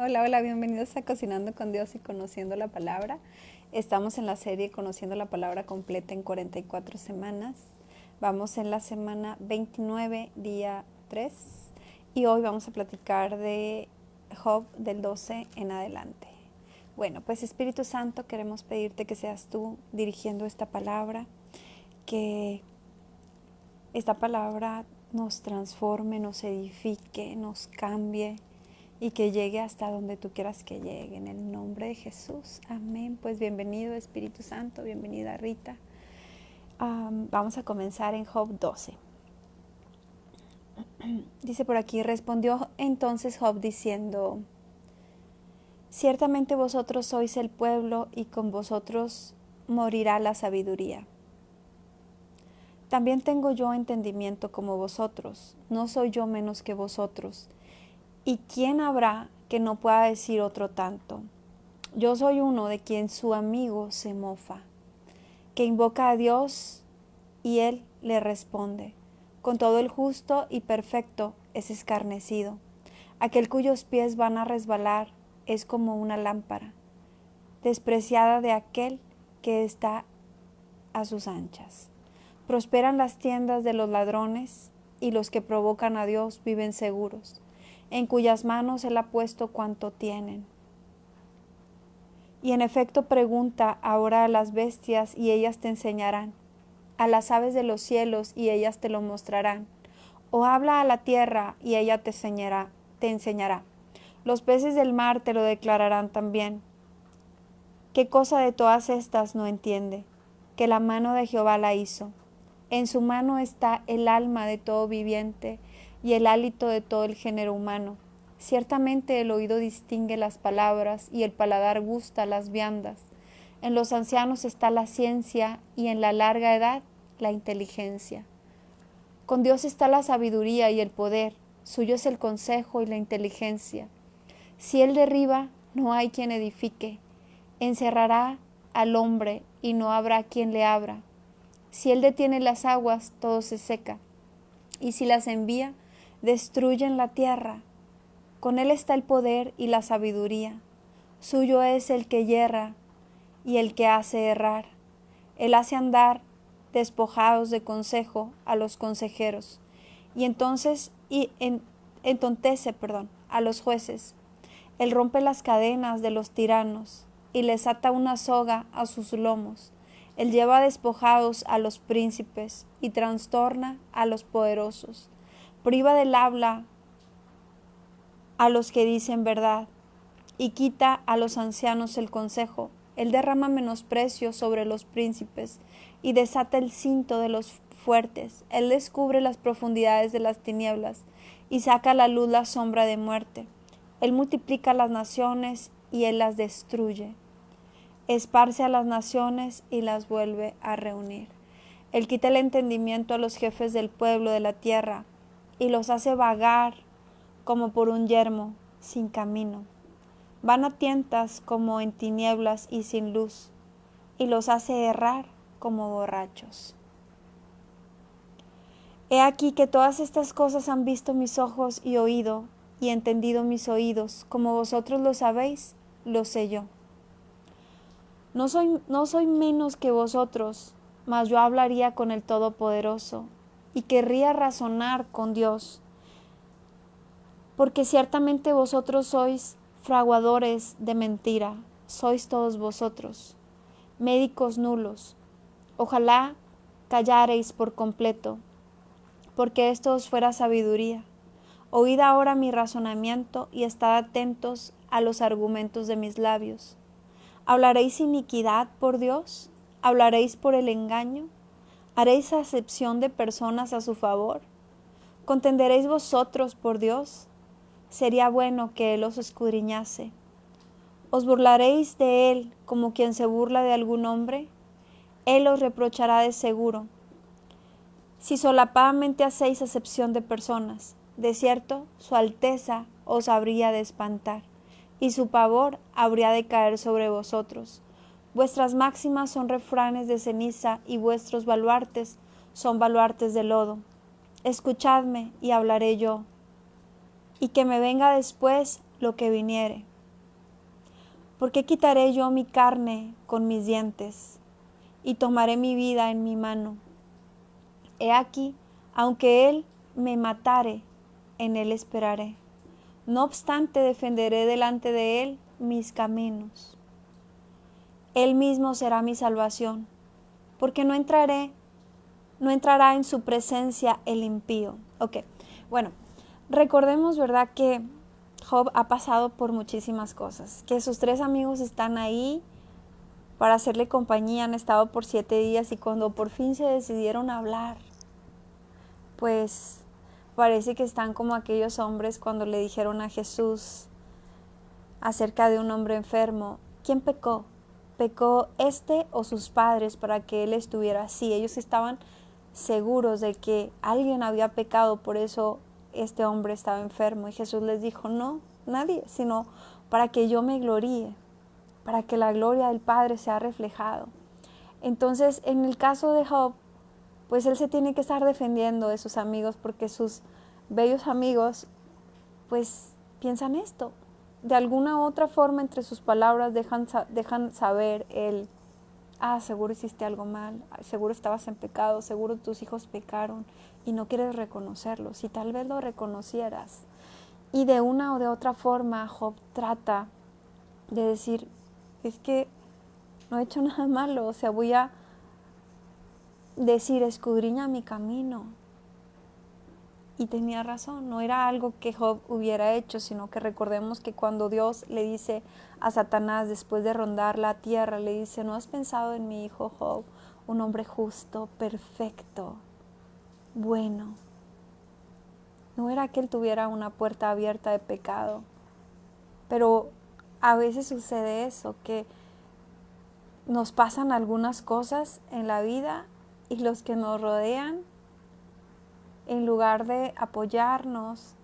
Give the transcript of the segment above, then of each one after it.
Hola, hola, bienvenidos a Cocinando con Dios y Conociendo la Palabra. Estamos en la serie Conociendo la Palabra completa en 44 semanas. Vamos en la semana 29, día 3, y hoy vamos a platicar de Job del 12 en adelante. Bueno, pues Espíritu Santo, queremos pedirte que seas tú dirigiendo esta palabra, que esta palabra nos transforme, nos edifique, nos cambie y que llegue hasta donde tú quieras que llegue. En el nombre de Jesús. Amén. Pues bienvenido Espíritu Santo, bienvenida Rita. Vamos a comenzar en Job 12. Dice por aquí, respondió entonces Job diciendo, ciertamente vosotros sois el pueblo y con vosotros morirá la sabiduría. También tengo yo entendimiento como vosotros, no soy yo menos que vosotros. ¿Y quién habrá que no pueda decir otro tanto? Yo soy uno de quien su amigo se mofa, que invoca a Dios y Él le responde. Con todo el justo y perfecto es escarnecido. Aquel cuyos pies van a resbalar es como una lámpara, despreciada de aquel que está a sus anchas. Prosperan las tiendas de los ladrones y los que provocan a Dios viven seguros, en cuyas manos Él ha puesto cuanto tienen. Y en efecto pregunta ahora a las bestias y ellas te enseñarán, a las aves de los cielos y ellas te lo mostrarán, o habla a la tierra y ella te enseñará. Los peces del mar te lo declararán también. ¿Qué cosa de todas estas no entiende? Que la mano de Jehová la hizo. En su mano está el alma de todo viviente y el hálito de todo el género humano. Ciertamente el oído distingue las palabras y el paladar gusta las viandas. En los ancianos está la ciencia y en la larga edad la inteligencia. Con Dios está la sabiduría y el poder, suyo es el consejo y la inteligencia. Si Él derriba, no hay quien edifique. Encerrará al hombre y no habrá quien le abra. Si Él detiene las aguas, todo se seca. Y si las envía, destruyen la tierra. Con Él está el poder y la sabiduría. Suyo es el que yerra y el que hace errar. Él hace andar despojados de consejo a los consejeros. Y entonces entontece a los jueces. Él rompe las cadenas de los tiranos y les ata una soga a sus lomos. Él lleva despojados a los príncipes y trastorna a los poderosos. Priva del habla a los que dicen verdad y quita a los ancianos el consejo. Él derrama menosprecio sobre los príncipes y desata el cinto de los fuertes. Él descubre las profundidades de las tinieblas y saca a la luz la sombra de muerte. Él multiplica las naciones y Él las destruye. Esparce a las naciones y las vuelve a reunir. Él quita el entendimiento a los jefes del pueblo de la tierra y los hace vagar como por un yermo sin camino. Van a tientas como en tinieblas y sin luz, y los hace errar como borrachos. He aquí que todas estas cosas han visto mis ojos y oído, y entendido mis oídos, como vosotros lo sabéis, lo sé yo. No soy menos que vosotros, mas yo hablaría con el Todopoderoso, y querría razonar con Dios, porque ciertamente vosotros sois fraguadores de mentira, sois todos vosotros, médicos nulos. Ojalá callareis por completo, porque esto os fuera sabiduría. Oíd ahora mi razonamiento y estad atentos a los argumentos de mis labios. ¿Hablaréis iniquidad por Dios? ¿Hablaréis por el engaño? ¿Haréis acepción de personas a su favor? ¿Contenderéis vosotros por Dios? Sería bueno que Él os escudriñase. ¿Os burlaréis de Él como quien se burla de algún hombre? Él os reprochará de seguro. Si solapadamente hacéis acepción de personas, de cierto, su alteza os habría de espantar, y su pavor habría de caer sobre vosotros. Vuestras máximas son refranes de ceniza, y vuestros baluartes son baluartes de lodo. Escuchadme, y hablaré yo, y que me venga después lo que viniere. ¿Por qué quitaré yo mi carne con mis dientes y tomaré mi vida en mi mano? He aquí, aunque él me matare, en él esperaré. No obstante, defenderé delante de él mis caminos. Él mismo será mi salvación, porque no entrará en su presencia el impío. Ok, bueno, recordemos, ¿verdad?, que Job ha pasado por muchísimas cosas, que sus 3 amigos están ahí para hacerle compañía, han estado por 7 días y cuando por fin se decidieron hablar, pues parece que están como aquellos hombres cuando le dijeron a Jesús acerca de un hombre enfermo, ¿quién pecó? ¿Pecó este o sus padres para que él estuviera así? Ellos estaban seguros de que alguien había pecado, por eso este hombre estaba enfermo. Y Jesús les dijo, no, nadie, sino para que yo me gloríe, para que la gloria del Padre sea reflejado. Entonces, en el caso de Job, pues él se tiene que estar defendiendo de sus amigos porque sus bellos amigos, pues piensan esto. De alguna u otra forma, entre sus palabras dejan saber seguro hiciste algo mal, seguro estabas en pecado, seguro tus hijos pecaron y no quieres reconocerlo. Si tal vez lo reconocieras. Y de una o de otra forma, Job trata de decir, es que no he hecho nada malo, o sea, voy a decir, escudriña mi camino. Y tenía razón, no era algo que Job hubiera hecho, sino que recordemos que cuando Dios le dice a Satanás, después de rondar la tierra, le dice, ¿no has pensado en mi hijo Job, un hombre justo, perfecto, bueno? No era que él tuviera una puerta abierta de pecado, pero a veces sucede eso, que nos pasan algunas cosas en la vida y los que nos rodean, en lugar de apoyarnos,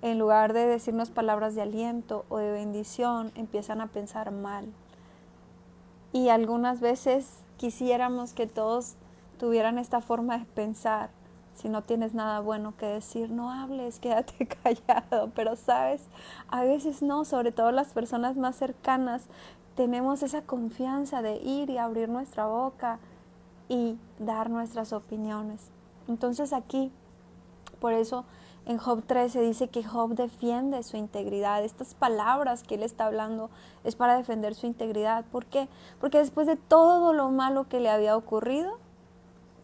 en lugar de decirnos palabras de aliento o de bendición, empiezan a pensar mal. Y algunas veces quisiéramos que todos tuvieran esta forma de pensar. Si no tienes nada bueno que decir, no hables, quédate callado. Pero sabes, a veces no, sobre todo las personas más cercanas, tenemos esa confianza de ir y abrir nuestra boca y dar nuestras opiniones. Entonces aquí, por eso en Job 13 dice que Job defiende su integridad. Estas palabras que él está hablando es para defender su integridad. ¿Por qué? Porque después de todo lo malo que le había ocurrido,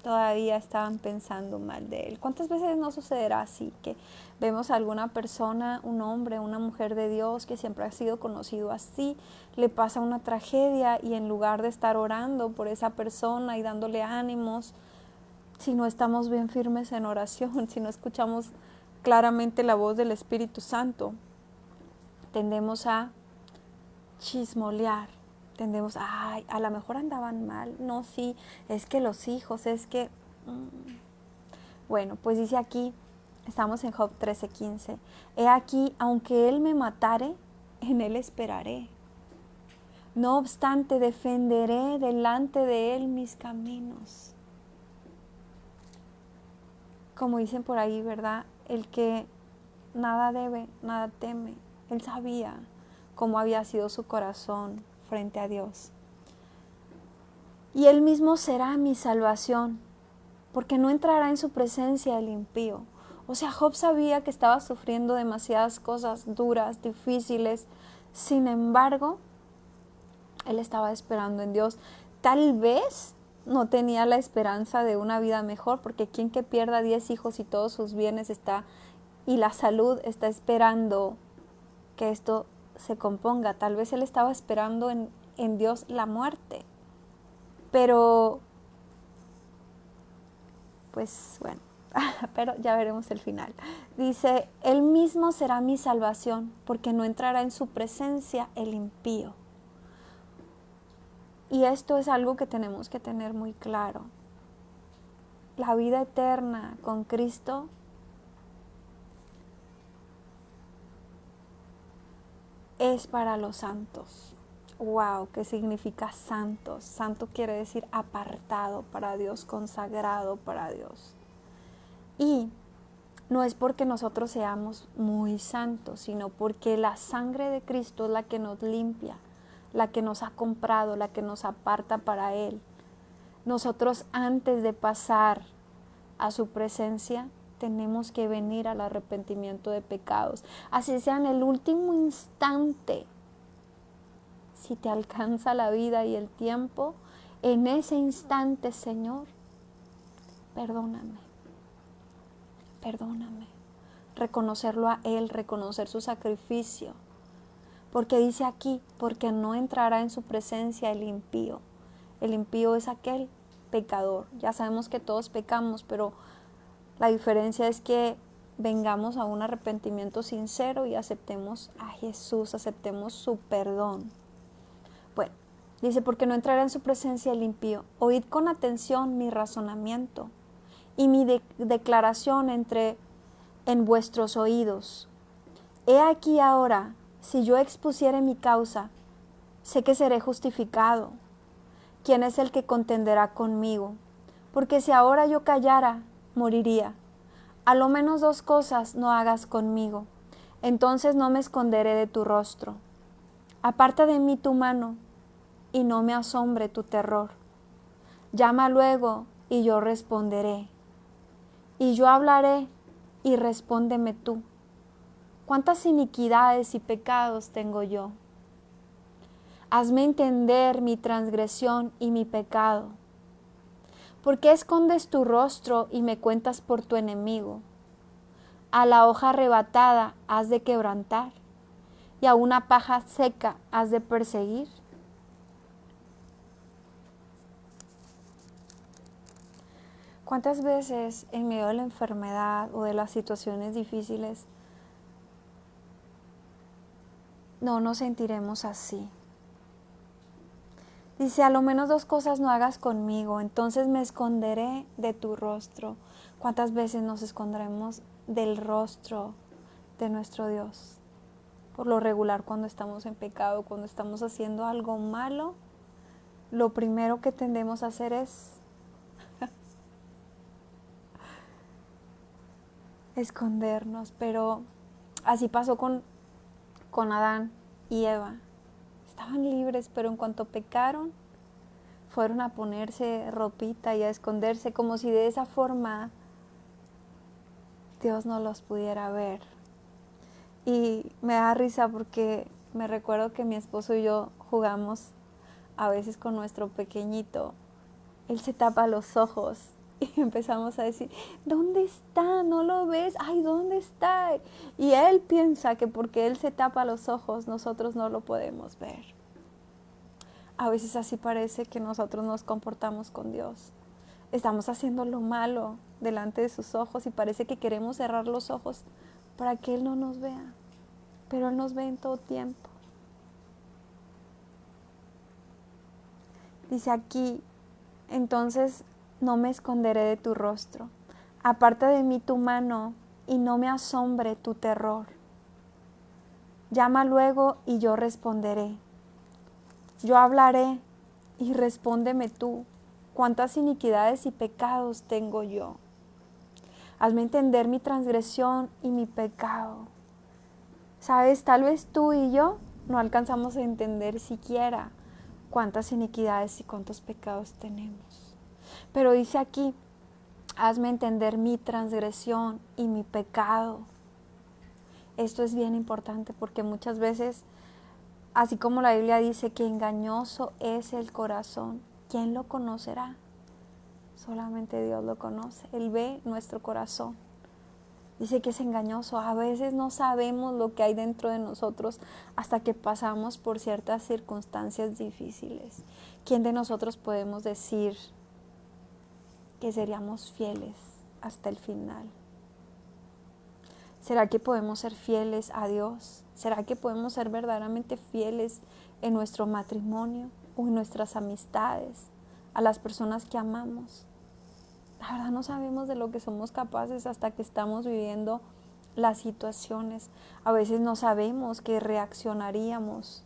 todavía estaban pensando mal de él. ¿Cuántas veces no sucederá así? Que vemos a alguna persona, un hombre, una mujer de Dios que siempre ha sido conocido así, le pasa una tragedia y en lugar de estar orando por esa persona y dándole ánimos, si no estamos bien firmes en oración, si no escuchamos claramente la voz del Espíritu Santo, tendemos a chismolear, tendemos a lo mejor andaban mal, no, sí, es que los hijos, es que... Bueno, pues dice aquí, estamos en Job 13:15, he aquí, aunque él me matare, en él esperaré. No obstante, defenderé delante de él mis caminos. Como dicen por ahí, ¿verdad? El que nada debe, nada teme. Él sabía cómo había sido su corazón frente a Dios. Y él mismo será mi salvación, porque no entrará en su presencia el impío. O sea, Job sabía que estaba sufriendo demasiadas cosas duras, difíciles. Sin embargo, él estaba esperando en Dios. Tal vez no tenía la esperanza de una vida mejor, porque quien que pierda 10 hijos y todos sus bienes y la salud está esperando que esto se componga. Tal vez él estaba esperando en Dios la muerte. Pero, pues bueno, pero ya veremos el final. Dice, él mismo será mi salvación, porque no entrará en su presencia el impío. Y esto es algo que tenemos que tener muy claro. La vida eterna con Cristo es para los santos. Wow, ¿qué significa santos? Santo quiere decir apartado para Dios, consagrado para Dios. Y no es porque nosotros seamos muy santos, sino porque la sangre de Cristo es la que nos limpia, la que nos ha comprado, la que nos aparta para Él. Nosotros antes de pasar a su presencia tenemos que venir al arrepentimiento de pecados. Así sea en el último instante, si te alcanza la vida y el tiempo, en ese instante, Señor, perdóname, perdóname. Reconocerlo a Él, reconocer su sacrificio. Porque dice aquí, porque no entrará en su presencia el impío. El impío es aquel pecador. Ya sabemos que todos pecamos, pero la diferencia es que vengamos a un arrepentimiento sincero y aceptemos a Jesús, aceptemos su perdón. Bueno, dice, porque no entrará en su presencia el impío. Oíd con atención mi razonamiento y mi declaración en vuestros oídos. He aquí ahora, si yo expusiere mi causa, sé que seré justificado. ¿Quién es el que contenderá conmigo? Porque si ahora yo callara, moriría. A lo menos 2 cosas no hagas conmigo, entonces no me esconderé de tu rostro. Aparta de mí tu mano, y no me asombre tu terror. Llama luego, y yo responderé. Y yo hablaré, y respóndeme tú. ¿Cuántas iniquidades y pecados tengo yo? Hazme entender mi transgresión y mi pecado. ¿Por qué escondes tu rostro y me cuentas por tu enemigo? A la hoja arrebatada has de quebrantar, y a una paja seca has de perseguir. ¿Cuántas veces en medio de la enfermedad o de las situaciones difíciles no nos sentiremos así? Dice, a lo menos 2 cosas no hagas conmigo, entonces me esconderé de tu rostro. ¿Cuántas veces nos esconderemos del rostro de nuestro Dios? Por lo regular, cuando estamos en pecado, cuando estamos haciendo algo malo, lo primero que tendemos a hacer es escondernos. Pero así pasó con Adán y Eva. Estaban libres, pero en cuanto pecaron, fueron a ponerse ropita y a esconderse, como si de esa forma Dios no los pudiera ver. Y me da risa porque me recuerdo que mi esposo y yo jugamos a veces con nuestro pequeñito. Él se tapa los ojos y empezamos a decir, ¿dónde está? ¿No lo ves? Ay, ¿dónde está? Y él piensa que porque él se tapa los ojos, nosotros no lo podemos ver. A veces así parece que nosotros nos comportamos con Dios. Estamos haciendo lo malo delante de sus ojos y parece que queremos cerrar los ojos para que Él no nos vea. Pero Él nos ve en todo tiempo. Dice aquí, entonces no me esconderé de tu rostro. Aparta de mí tu mano y no me asombre tu terror. Llama luego y yo responderé. Yo hablaré y respóndeme tú. ¿Cuántas iniquidades y pecados tengo yo? Hazme entender mi transgresión y mi pecado. ¿Sabes? Tal vez tú y yo no alcanzamos a entender siquiera cuántas iniquidades y cuántos pecados tenemos. Pero dice aquí, hazme entender mi transgresión y mi pecado. Esto es bien importante porque muchas veces, así como la Biblia dice que engañoso es el corazón, ¿quién lo conocerá? Solamente Dios lo conoce. Él ve nuestro corazón. Dice que es engañoso. A veces no sabemos lo que hay dentro de nosotros hasta que pasamos por ciertas circunstancias difíciles. ¿Quién de nosotros podemos decir que seríamos fieles hasta el final? ¿Será que podemos ser fieles a Dios? ¿Será que podemos ser verdaderamente fieles en nuestro matrimonio o en nuestras amistades, a las personas que amamos? La verdad no sabemos de lo que somos capaces hasta que estamos viviendo las situaciones. A veces no sabemos que reaccionaríamos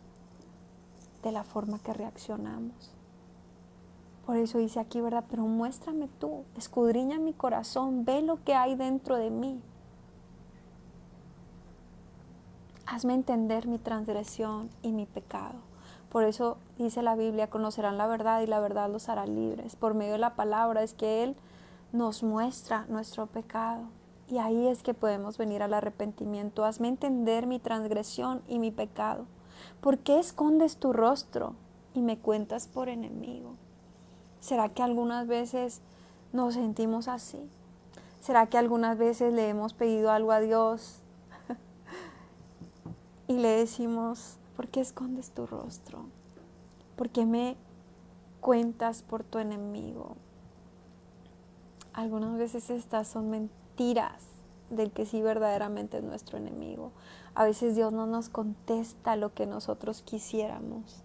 de la forma que reaccionamos. Por eso dice aquí, ¿verdad? Pero muéstrame tú, escudriña mi corazón, ve lo que hay dentro de mí. Hazme entender mi transgresión y mi pecado. Por eso dice la Biblia, conocerán la verdad y la verdad los hará libres. Por medio de la palabra es que Él nos muestra nuestro pecado. Y ahí es que podemos venir al arrepentimiento. Hazme entender mi transgresión y mi pecado. ¿Por qué escondes tu rostro y me cuentas por enemigo? ¿Será que algunas veces nos sentimos así? ¿Será que algunas veces le hemos pedido algo a Dios y le decimos, ¿por qué escondes tu rostro? ¿Por qué me cuentas por tu enemigo? Algunas veces estas son mentiras del que sí verdaderamente es nuestro enemigo. A veces Dios no nos contesta lo que nosotros quisiéramos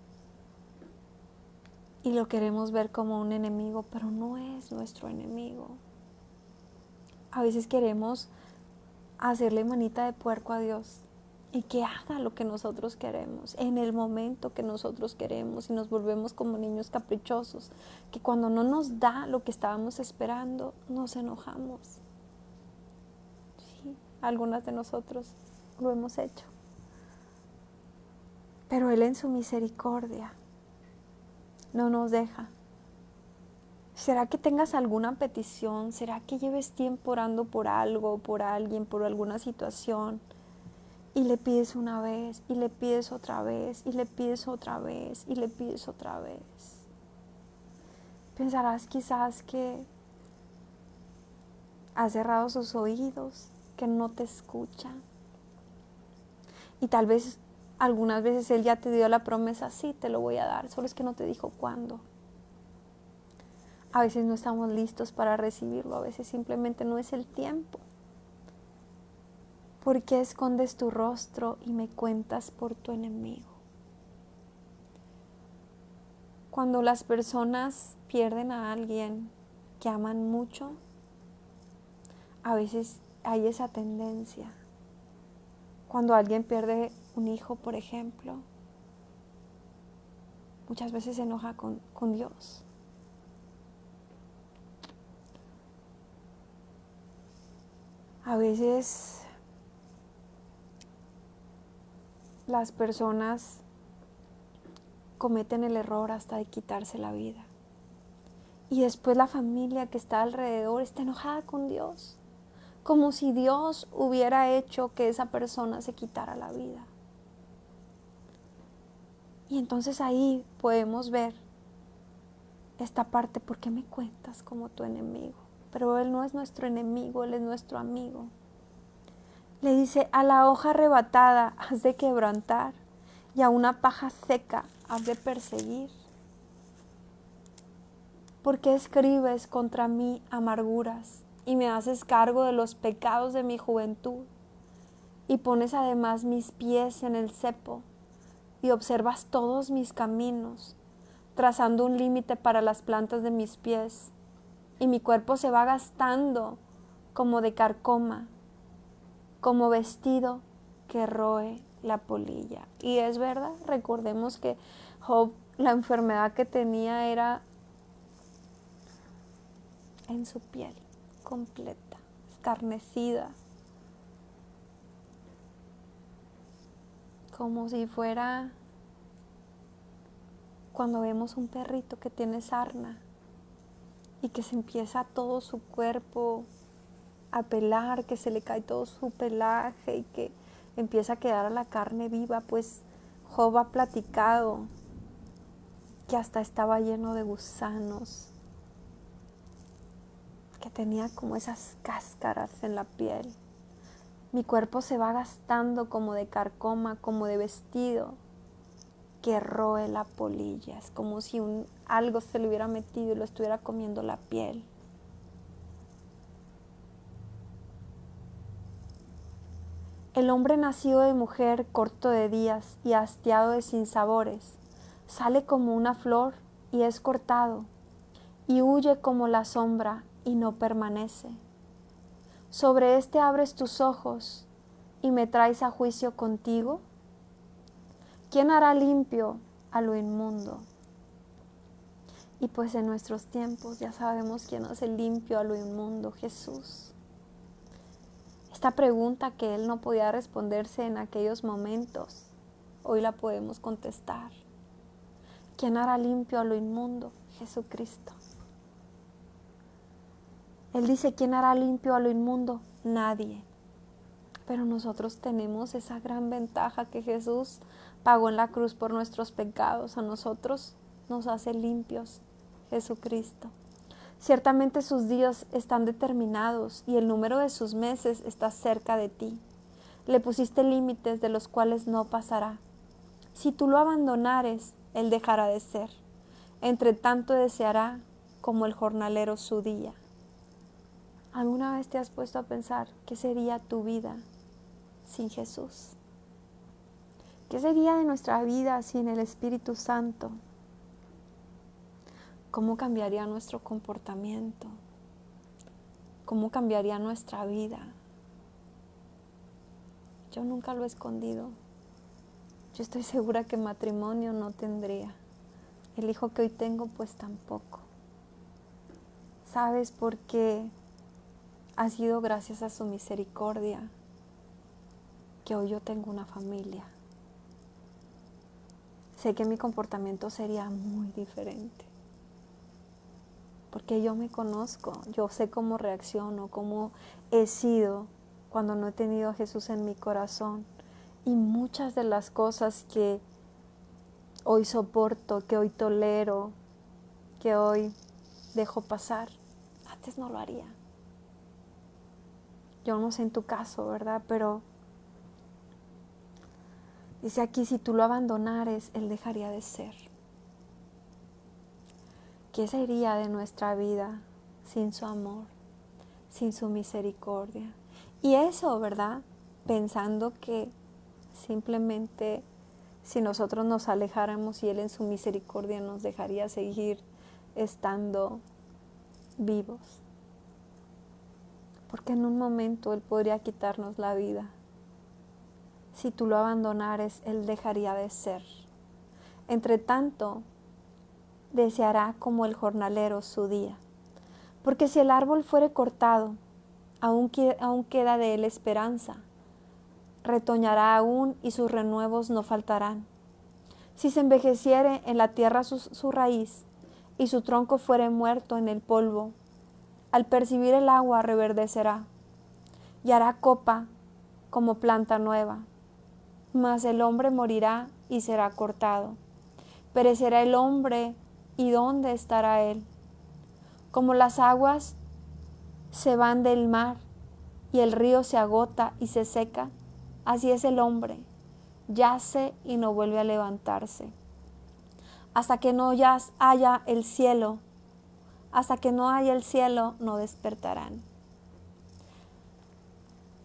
y lo queremos ver como un enemigo, pero no es nuestro enemigo. A veces queremos hacerle manita de puerco a Dios y que haga lo que nosotros queremos, en el momento que nosotros queremos, y nos volvemos como niños caprichosos, que cuando no nos da lo que estábamos esperando, nos enojamos. Sí, algunas de nosotros lo hemos hecho. Pero Él en su misericordia no nos deja. ¿Será que tengas alguna petición? ¿Será que lleves tiempo orando por algo, por alguien, por alguna situación? Y le pides una vez, y le pides otra vez, y le pides otra vez, y le pides otra vez. Pensarás quizás que has cerrado sus oídos, que no te escucha. Y tal vez algunas veces Él ya te dio la promesa, sí, te lo voy a dar, solo es que no te dijo cuándo. A veces no estamos listos para recibirlo, a veces simplemente no es el tiempo. ¿Por qué escondes tu rostro y me cuentas por tu enemigo? Cuando las personas pierden a alguien que aman mucho, a veces hay esa tendencia. Cuando alguien pierde un hijo, por ejemplo, muchas veces se enoja con Dios. A veces las personas cometen el error hasta de quitarse la vida. Y después la familia que está alrededor está enojada con Dios, como si Dios hubiera hecho que esa persona se quitara la vida. Y entonces ahí podemos ver esta parte, ¿por qué me cuentas como tu enemigo? Pero Él no es nuestro enemigo, Él es nuestro amigo. Le dice, a la hoja arrebatada has de quebrantar y a una paja seca has de perseguir. ¿Por qué escribes contra mí amarguras y me haces cargo de los pecados de mi juventud? Y pones además mis pies en el cepo y observas todos mis caminos, trazando un límite para las plantas de mis pies, y mi cuerpo se va gastando como de carcoma, como vestido que roe la polilla. Y es verdad, recordemos que Job, la enfermedad que tenía era en su piel completa, escarnecida, como si fuera cuando vemos un perrito que tiene sarna y que se empieza todo su cuerpo a pelar, que se le cae todo su pelaje y que empieza a quedar a la carne viva. Pues Job ha platicado que hasta estaba lleno de gusanos, que tenía como esas cáscaras en la piel. Mi cuerpo se va gastando como de carcoma, como de vestido que roe la polilla. Es como si algo se le hubiera metido y lo estuviera comiendo la piel. El hombre nacido de mujer, corto de días y hastiado de sinsabores, sale como una flor y es cortado, y huye como la sombra y no permanece. Sobre este abres tus ojos y me traes a juicio contigo. ¿Quién hará limpio a lo inmundo? Y pues en nuestros tiempos ya sabemos quién hace limpio a lo inmundo, Jesús. Esta pregunta que Él no podía responderse en aquellos momentos, hoy la podemos contestar. ¿Quién hará limpio a lo inmundo? Jesucristo. Él dice, ¿quién hará limpio a lo inmundo? Nadie. Pero nosotros tenemos esa gran ventaja que Jesús pagó en la cruz por nuestros pecados. A nosotros nos hace limpios Jesucristo. Ciertamente sus días están determinados y el número de sus meses está cerca de ti. Le pusiste límites de los cuales no pasará. Si tú lo abandonares, él dejará de ser. Entre tanto deseará como el jornalero su día. ¿Alguna vez te has puesto a pensar qué sería tu vida sin Jesús? ¿Qué sería de nuestra vida sin el Espíritu Santo? ¿Cómo cambiaría nuestro comportamiento? ¿Cómo cambiaría nuestra vida? Yo nunca lo he escondido. Yo estoy segura que matrimonio no tendría. El hijo que hoy tengo, pues tampoco. ¿Sabes por qué? Ha sido gracias a su misericordia que hoy yo tengo una familia. Sé que mi comportamiento sería muy diferente. Porque yo me conozco, yo sé cómo reacciono, cómo he sido cuando no he tenido a Jesús en mi corazón. Y muchas de las cosas que hoy soporto, que hoy tolero, que hoy dejo pasar, antes no lo haría. Yo no sé en tu caso, ¿verdad? Pero dice aquí, si tú lo abandonares, él dejaría de ser. ¿Qué sería de nuestra vida sin su amor, sin su misericordia? Y eso, ¿verdad? Pensando que simplemente si nosotros nos alejáramos y él en su misericordia nos dejaría seguir estando vivos. Porque en un momento él podría quitarnos la vida. Si tú lo abandonares, él dejaría de ser. Entre tanto, deseará como el jornalero su día. Porque si el árbol fuere cortado, aún queda de él esperanza. Retoñará aún y sus renuevos no faltarán. Si se envejeciere en la tierra su raíz y su tronco fuere muerto en el polvo, al percibir el agua reverdecerá y hará copa como planta nueva. Mas el hombre morirá y será cortado. Perecerá el hombre, ¿y dónde estará él? Como las aguas se van del mar y el río se agota y se seca, así es el hombre, yace y no vuelve a levantarse. Hasta que no haya el cielo, no despertarán.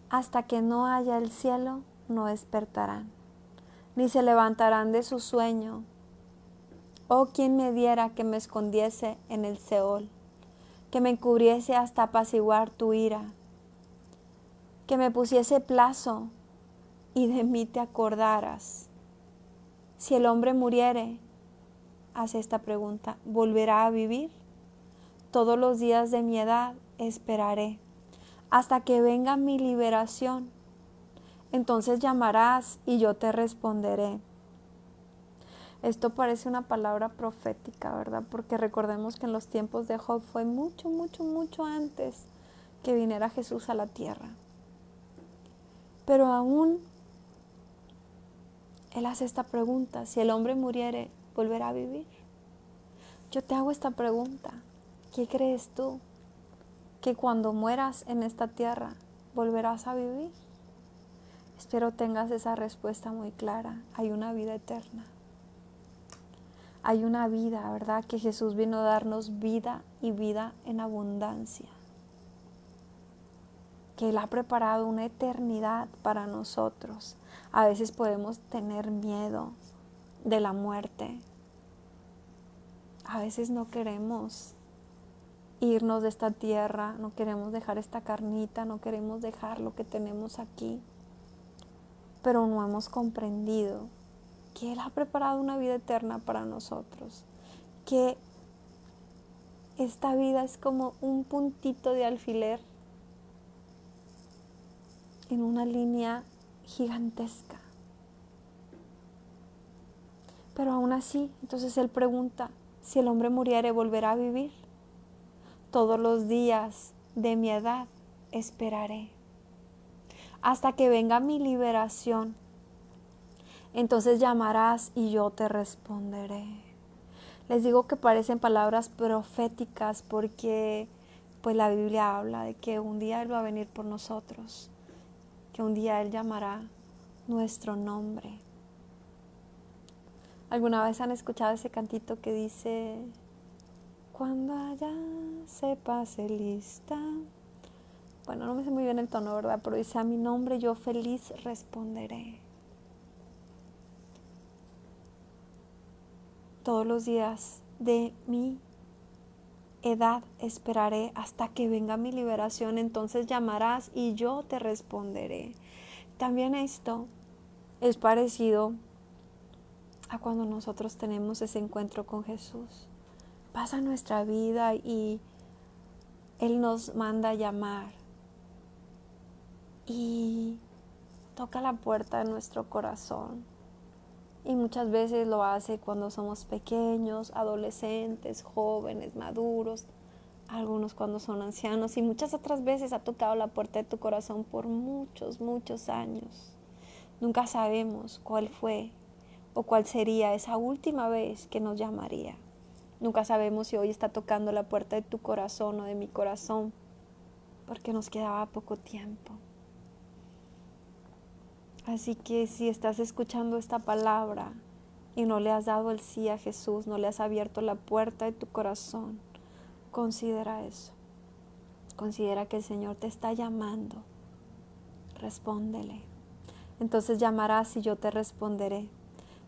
Hasta que no haya el cielo, no despertarán, ni se levantarán de su sueño. Oh, quién me diera que me escondiese en el Seol, que me encubriese hasta apaciguar tu ira, que me pusiese plazo y de mí te acordaras. Si el hombre muriere, hace esta pregunta, ¿volverá a vivir? Todos los días de mi edad esperaré, hasta que venga mi liberación. Entonces llamarás y yo te responderé. Esto parece una palabra profética, ¿verdad? Porque recordemos que en los tiempos de Job fue mucho, mucho, mucho antes que viniera Jesús a la tierra. Pero aún él hace esta pregunta, si el hombre muriere, ¿volverá a vivir? Yo te hago esta pregunta, ¿qué crees tú? ¿Que cuando mueras en esta tierra, volverás a vivir? Espero tengas esa respuesta muy clara, hay una vida eterna. Hay una vida, ¿verdad? Que Jesús vino a darnos vida y vida en abundancia. Que Él ha preparado una eternidad para nosotros. A veces podemos tener miedo de la muerte. A veces no queremos irnos de esta tierra, no queremos dejar esta carnita, no queremos dejar lo que tenemos aquí. Pero no hemos comprendido que Él ha preparado una vida eterna para nosotros. Que esta vida es como un puntito de alfiler en una línea gigantesca. Pero aún así, entonces él pregunta, si el hombre muriere, ¿volverá a vivir? Todos los días de mi edad esperaré hasta que venga mi liberación. Entonces llamarás y yo te responderé. Les digo que parecen palabras proféticas porque pues la Biblia habla de que un día Él va a venir por nosotros, que un día Él llamará nuestro nombre. ¿Alguna vez han escuchado ese cantito que dice: cuando allá se pase lista? Bueno, no me sé muy bien el tono, ¿verdad? Pero dice: a mi nombre yo feliz responderé. Todos los días de mi edad esperaré hasta que venga mi liberación, entonces llamarás y yo te responderé. También esto es parecido a cuando nosotros tenemos ese encuentro con Jesús. Pasa nuestra vida y Él nos manda a llamar y toca la puerta de nuestro corazón. Y muchas veces lo hace cuando somos pequeños, adolescentes, jóvenes, maduros, algunos cuando son ancianos, y muchas otras veces ha tocado la puerta de tu corazón por muchos, muchos años. Nunca sabemos cuál fue o cuál sería esa última vez que nos llamaría. Nunca sabemos si hoy está tocando la puerta de tu corazón o de mi corazón, porque nos quedaba poco tiempo. Así que si estás escuchando esta palabra y no le has dado el sí a Jesús, no le has abierto la puerta de tu corazón, considera eso. Considera que el Señor te está llamando. Respóndele. Entonces llamarás y yo te responderé.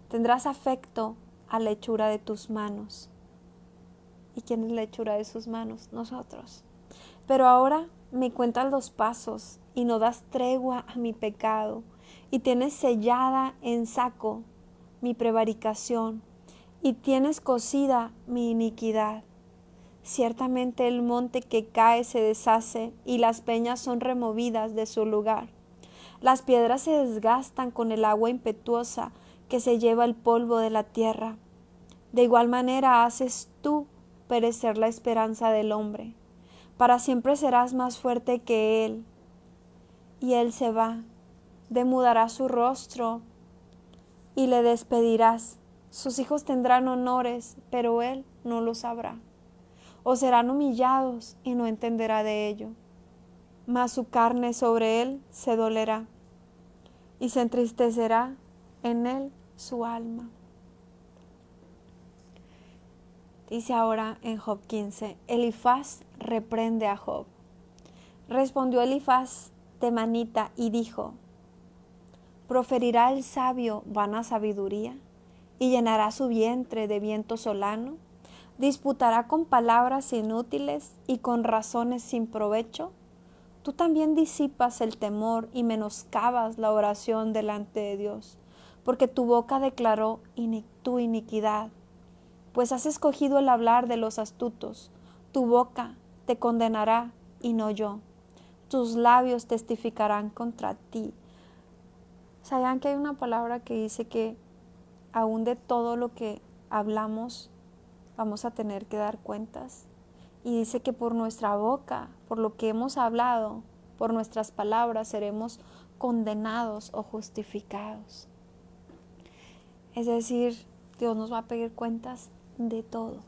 Tendrás afecto a la hechura de tus manos. ¿Y quién es la hechura de sus manos? Nosotros. Pero ahora me cuentas los pasos y no das tregua a mi pecado, y tienes sellada en saco mi prevaricación, y tienes cosida mi iniquidad. Ciertamente el monte que cae se deshace, y las peñas son removidas de su lugar. Las piedras se desgastan con el agua impetuosa que se lleva el polvo de la tierra. De igual manera haces tú perecer la esperanza del hombre. Para siempre serás más fuerte que él. Y él se va, demudará su rostro y le despedirás. Sus hijos tendrán honores, pero él no lo sabrá. O serán humillados y no entenderá de ello. Mas su carne sobre él se dolerá y se entristecerá en él su alma. Dice ahora en Job 15, Elifaz reprende a Job. Respondió Elifaz temanita y dijo: ¿proferirá el sabio vana sabiduría y llenará su vientre de viento solano? ¿Disputará con palabras inútiles y con razones sin provecho? Tú también disipas el temor y menoscabas la oración delante de Dios, porque tu boca declaró tu iniquidad. Pues has escogido el hablar de los astutos, tu boca te condenará y no yo. Tus labios testificarán contra ti. ¿Sabían que hay una palabra que dice que aún de todo lo que hablamos vamos a tener que dar cuentas? Y dice que por nuestra boca, por lo que hemos hablado, por nuestras palabras seremos condenados o justificados. Es decir, Dios nos va a pedir cuentas de todo.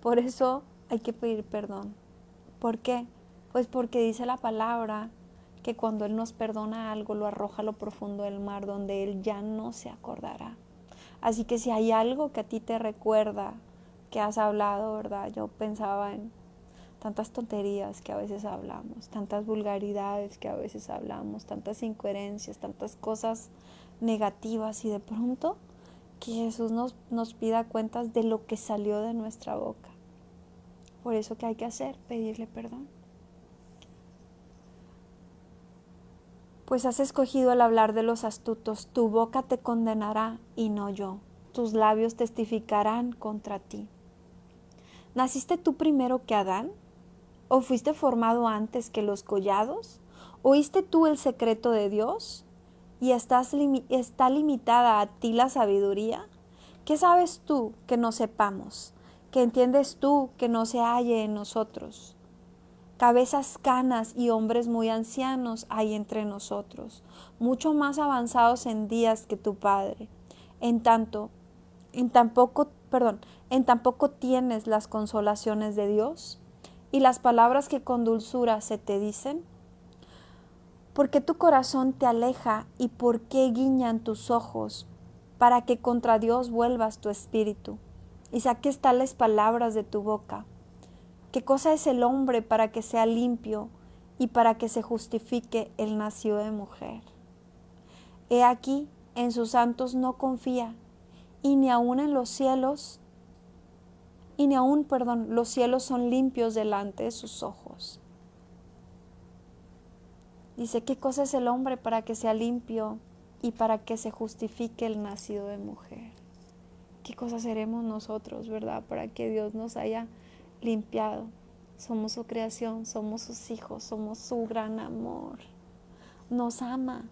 Por eso hay que pedir perdón. ¿Por qué? Pues porque dice la palabra que cuando Él nos perdona algo, lo arroja a lo profundo del mar, donde Él ya no se acordará. Así que si hay algo que a ti te recuerda que has hablado, ¿verdad? Yo pensaba en tantas tonterías que a veces hablamos, tantas vulgaridades que a veces hablamos, tantas incoherencias, tantas cosas negativas, y de pronto que Jesús nos pida cuentas de lo que salió de nuestra boca. Por eso, ¿qué hay que hacer? Pedirle perdón. Pues has escogido el hablar de los astutos, tu boca te condenará y no yo, tus labios testificarán contra ti. ¿Naciste tú primero que Adán? ¿O fuiste formado antes que los collados? ¿Oíste tú el secreto de Dios? ¿Y está limitada a ti la sabiduría? ¿Qué sabes tú que no sepamos? ¿Qué entiendes tú que no se halle en nosotros? Cabezas canas y hombres muy ancianos hay entre nosotros, mucho más avanzados en días que tu padre. En tan poco tienes las consolaciones de Dios y las palabras que con dulzura se te dicen. ¿Por qué tu corazón te aleja y por qué guiñan tus ojos para que contra Dios vuelvas tu espíritu y saques tales palabras de tu boca? ¿Qué cosa es el hombre para que sea limpio y para que se justifique el nacido de mujer? He aquí, en sus santos no confía, y ni aun los cielos son limpios delante de sus ojos. Dice, ¿qué cosa es el hombre para que sea limpio y para que se justifique el nacido de mujer? ¿Qué cosa seremos nosotros, verdad? Para que Dios nos haya limpiado. Somos su creación, somos sus hijos, somos su gran amor. Nos ama,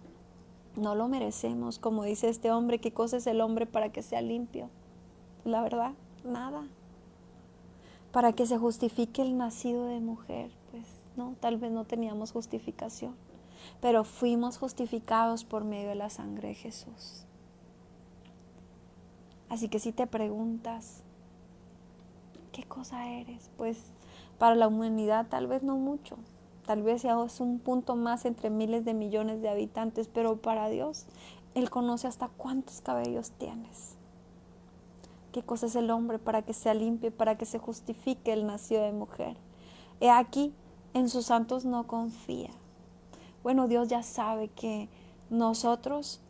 no lo merecemos. Como dice este hombre, ¿qué cosa es el hombre para que sea limpio? La verdad, nada. Para que se justifique el nacido de mujer, pues no, tal vez no teníamos justificación, pero fuimos justificados por medio de la sangre de Jesús. Así que si te preguntas, ¿qué cosa eres? Pues para la humanidad tal vez no mucho, tal vez seas un punto más entre miles de millones de habitantes, pero para Dios, Él conoce hasta cuántos cabellos tienes. ¿Qué cosa es el hombre para que sea limpio, para que se justifique el nacido de mujer? He aquí, en sus santos no confía. Bueno, Dios ya sabe que nosotros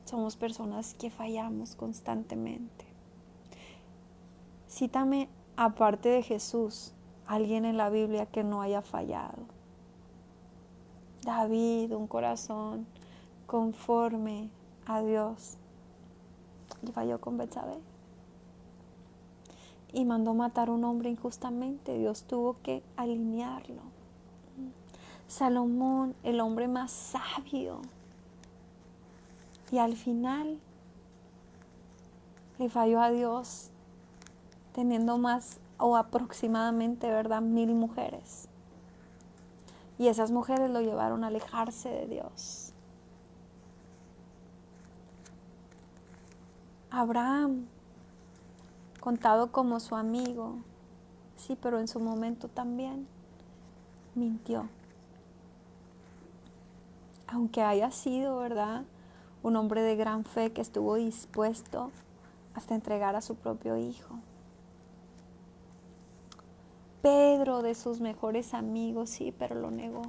somos personas que fallamos constantemente. Cítame, aparte de Jesús, alguien en la Biblia que no haya fallado. David, un corazón conforme a Dios, y falló con Betsabé. Y mandó matar a un hombre injustamente. Dios tuvo que alinearlo. Salomón, el hombre más sabio, y al final le falló a Dios, teniendo más o aproximadamente, ¿verdad?, 1000 mujeres. Y esas mujeres lo llevaron a alejarse de Dios. Abraham, contado como su amigo, sí, pero en su momento también mintió. Aunque haya sido, ¿verdad?, un hombre de gran fe que estuvo dispuesto hasta entregar a su propio hijo. Pedro, de sus mejores amigos, sí, pero lo negó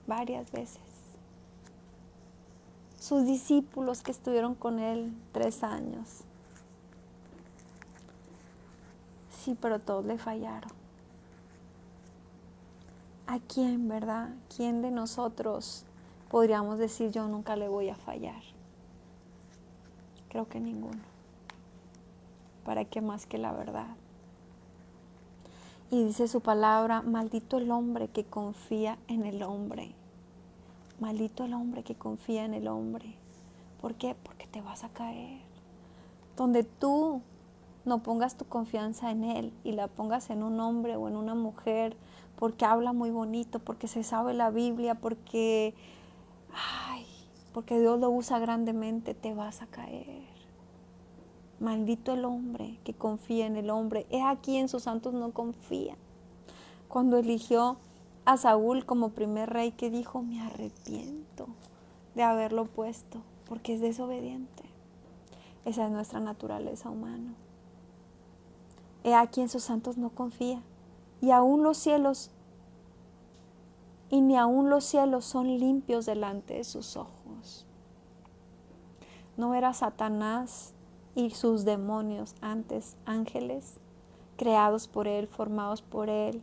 varias veces. Sus discípulos que estuvieron con él 3 años, sí, pero todos le fallaron. ¿A quién, verdad? ¿Quién de nosotros podríamos decir yo nunca le voy a fallar? Creo que ninguno. ¿Para qué más que la verdad? Y dice su palabra, maldito el hombre que confía en el hombre. Maldito el hombre que confía en el hombre. ¿Por qué? Porque te vas a caer. Donde tú no pongas tu confianza en él y la pongas en un hombre o en una mujer, porque habla muy bonito, porque se sabe la Biblia, porque Dios lo usa grandemente, te vas a caer. Maldito el hombre que confía en el hombre. He aquí, en sus santos no confía. Cuando eligió a Saúl como primer rey, que dijo, me arrepiento de haberlo puesto, porque es desobediente. Esa es nuestra naturaleza humana. He aquí, en sus santos no confía. Y ni aun los cielos son limpios delante de sus ojos. ¿No era Satanás y sus demonios antes ángeles, creados por él, formados por él?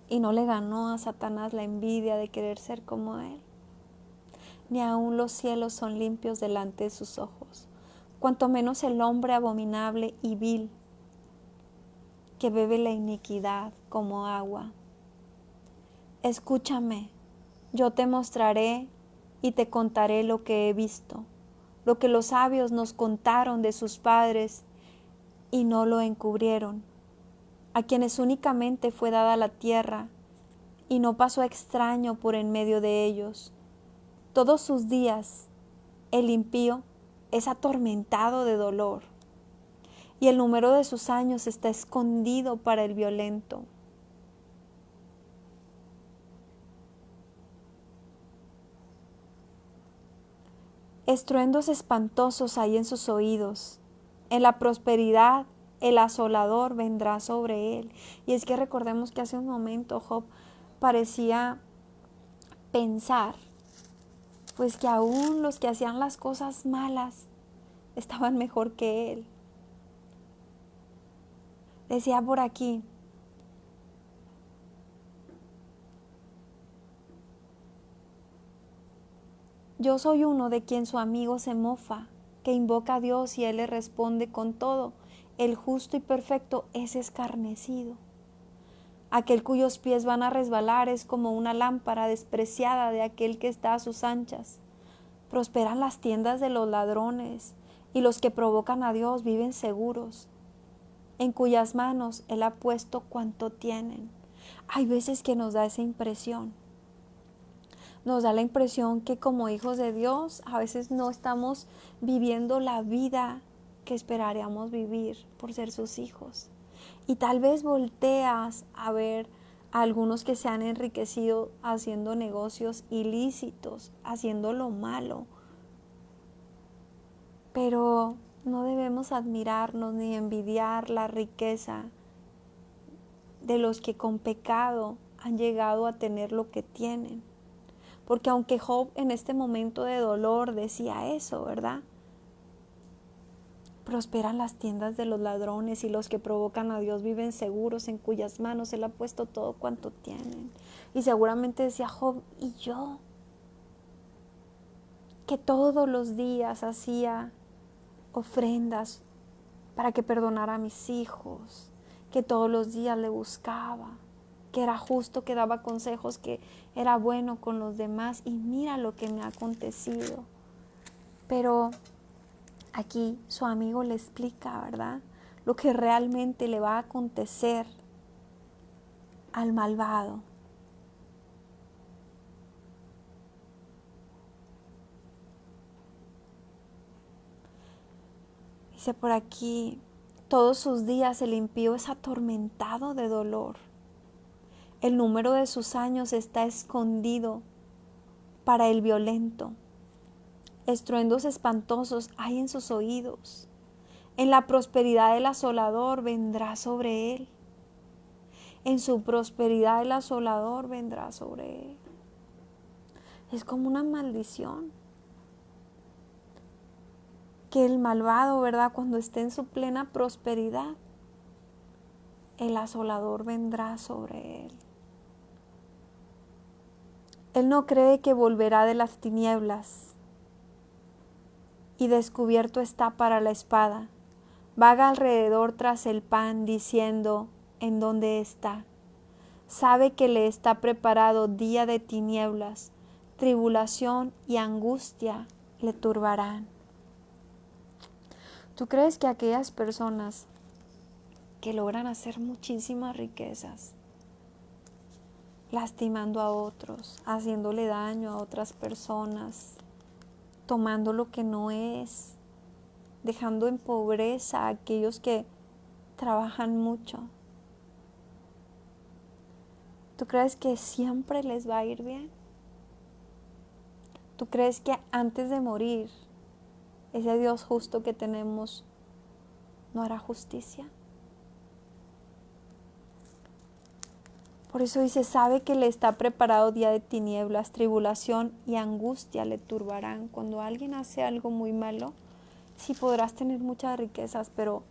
Y no le ganó a Satanás la envidia de querer ser como él. Ni aun los cielos son limpios delante de sus ojos, cuanto menos el hombre abominable y vil, que bebe la iniquidad como agua. Escúchame, yo te mostraré y te contaré lo que he visto, lo que los sabios nos contaron de sus padres y no lo encubrieron, a quienes únicamente fue dada la tierra y no pasó extraño por en medio de ellos. Todos sus días el impío es atormentado de dolor y el número de sus años está escondido para el violento. Estruendos espantosos hay en sus oídos. En la prosperidad el asolador vendrá sobre él. Y es que recordemos que hace un momento Job parecía pensar, pues que aún los que hacían las cosas malas estaban mejor que él. Decía por aquí, yo soy uno de quien su amigo se mofa, que invoca a Dios y él le responde con todo. El justo y perfecto es escarnecido. Aquel cuyos pies van a resbalar es como una lámpara despreciada de aquel que está a sus anchas. Prosperan las tiendas de los ladrones, y los que provocan a Dios viven seguros, en cuyas manos Él ha puesto cuanto tienen. Hay veces que nos da esa impresión. Nos da la impresión que como hijos de Dios a veces no estamos viviendo la vida que esperaríamos vivir por ser sus hijos. Y tal vez volteas a ver a algunos que se han enriquecido haciendo negocios ilícitos, haciendo lo malo. Pero no debemos admirarnos ni envidiar la riqueza de los que con pecado han llegado a tener lo que tienen. Porque aunque Job en este momento de dolor decía eso, ¿verdad? Prosperan las tiendas de los ladrones y los que provocan a Dios viven seguros, en cuyas manos Él ha puesto todo cuanto tienen. Y seguramente decía Job, ¿y yo? Que todos los días hacía ofrendas para que perdonara a mis hijos, que todos los días le buscaba, que era justo, que daba consejos, que era bueno con los demás, y mira lo que me ha acontecido. Pero aquí su amigo le explica, ¿verdad?, lo que realmente le va a acontecer al malvado. Dice por aquí, todos sus días el impío es atormentado de dolor. El número de sus años está escondido para el violento. Estruendos espantosos hay en sus oídos. En la prosperidad el asolador vendrá sobre él. En su prosperidad el asolador vendrá sobre él. Es como una maldición. Que el malvado, ¿verdad?, cuando esté en su plena prosperidad, el asolador vendrá sobre él. Él no cree que volverá de las tinieblas y descubierto está para la espada. Vaga alrededor tras el pan diciendo, ¿en dónde está? Sabe que le está preparado día de tinieblas, tribulación y angustia le turbarán. ¿Tú crees que aquellas personas que logran hacer muchísimas riquezas, lastimando a otros, haciéndole daño a otras personas, tomando lo que no es, dejando en pobreza a aquellos que trabajan mucho, ¿tú crees que siempre les va a ir bien? ¿Tú crees que antes de morir ese Dios justo que tenemos no hará justicia? Por eso dice, sabe que le está preparado día de tinieblas, tribulación y angustia le turbarán. Cuando alguien hace algo muy malo, sí podrás tener muchas riquezas, pero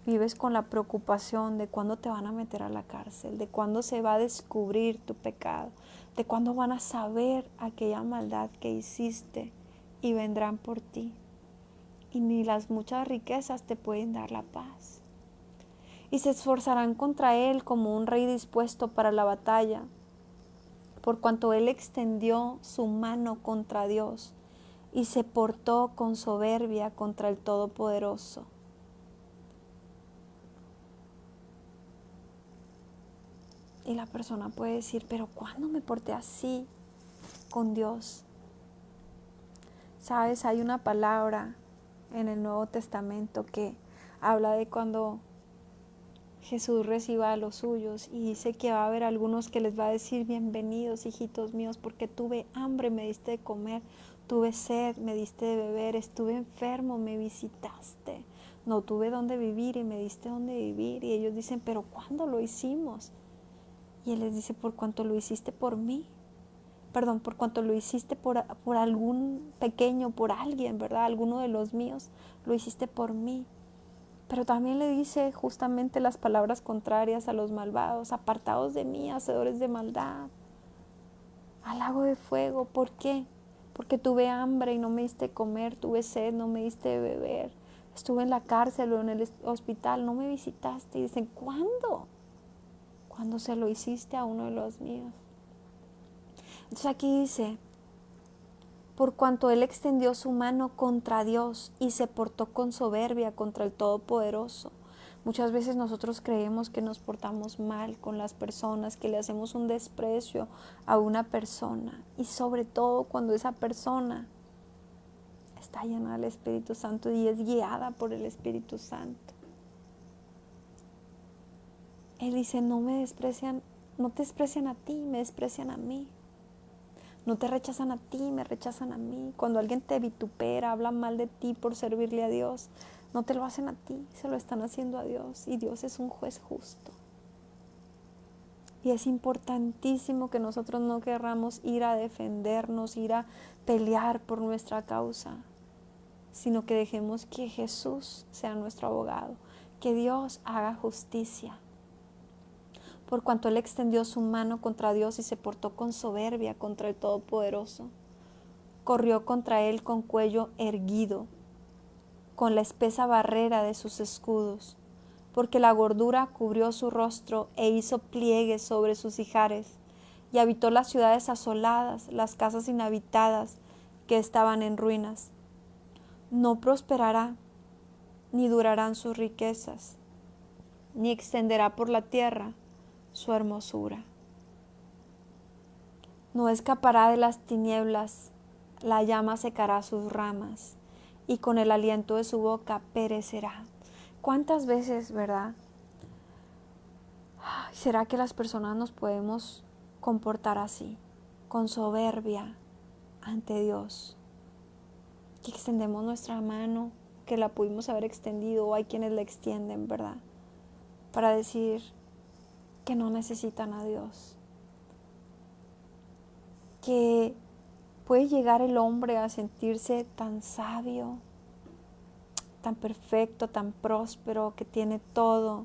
vives con la preocupación de cuándo te van a meter a la cárcel, de cuándo se va a descubrir tu pecado, de cuándo van a saber aquella maldad que hiciste y vendrán por ti. Y ni las muchas riquezas te pueden dar la paz. Y se esforzarán contra él como un rey dispuesto para la batalla, por cuanto él extendió su mano contra Dios y se portó con soberbia contra el Todopoderoso. Y la persona puede decir, pero ¿cuándo me porté así con Dios? Sabes, hay una palabra en el Nuevo Testamento que habla de cuando Jesús reciba a los suyos y dice que va a haber algunos que les va a decir, bienvenidos hijitos míos, porque tuve hambre, me diste de comer, tuve sed, me diste de beber, estuve enfermo, me visitaste, no tuve dónde vivir y me diste dónde vivir. Y ellos dicen, pero ¿cuándo lo hicimos? Y Él les dice, por cuanto lo hiciste por mí. Perdón, por cuanto lo hiciste por algún pequeño, por alguien, ¿verdad? Alguno de los míos, lo hiciste por mí. Pero también le dice justamente las palabras contrarias a los malvados, apartados de mí, hacedores de maldad, al lago de fuego. ¿Por qué? Porque tuve hambre y no me diste comer, tuve sed, no me diste beber, estuve en la cárcel o en el hospital, no me visitaste. Y dicen, ¿cuándo? Cuando se lo hiciste a uno de los míos. Entonces aquí dice, por cuanto Él extendió su mano contra Dios y se portó con soberbia contra el Todopoderoso. Muchas veces nosotros creemos que nos portamos mal con las personas, que le hacemos un desprecio a una persona, y sobre todo cuando esa persona está llena del Espíritu Santo y es guiada por el Espíritu Santo. Él dice, no te desprecian a ti, me desprecian a mí. No te rechazan a ti, me rechazan a mí. Cuando alguien te vitupera, habla mal de ti por servirle a Dios, no te lo hacen a ti, se lo están haciendo a Dios. Y Dios es un juez justo. Y es importantísimo que nosotros no querramos ir a defendernos, ir a pelear por nuestra causa, sino que dejemos que Jesús sea nuestro abogado, que Dios haga justicia. Por cuanto Él extendió su mano contra Dios y se portó con soberbia contra el Todopoderoso, corrió contra Él con cuello erguido, con la espesa barrera de sus escudos, porque la gordura cubrió su rostro e hizo pliegues sobre sus ijares, y habitó las ciudades asoladas, las casas inhabitadas que estaban en ruinas. No prosperará, ni durarán sus riquezas, ni extenderá por la tierra su hermosura. No escapará de las tinieblas, la llama secará sus ramas, y con el aliento de su boca perecerá. ¿Cuántas veces, verdad? ¿Será que las personas nos podemos comportar así, con soberbia ante Dios? Que extendemos nuestra mano, que la pudimos haber extendido, o hay quienes la extienden, ¿verdad? Para decir que no necesitan a Dios. Que puede llegar el hombre a sentirse tan sabio, tan perfecto, tan próspero, que tiene todo,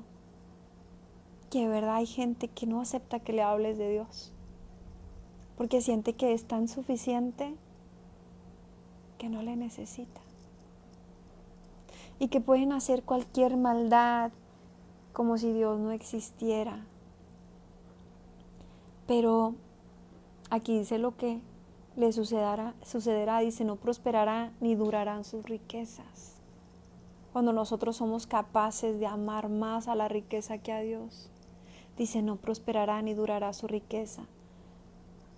que de verdad hay gente que no acepta que le hables de Dios, porque siente que es tan suficiente que no le necesita. Y que pueden hacer cualquier maldad como si Dios no existiera. Pero aquí dice lo que le sucederá, dice, no prosperará ni durarán sus riquezas. Cuando nosotros somos capaces de amar más a la riqueza que a Dios, dice, no prosperará ni durará su riqueza,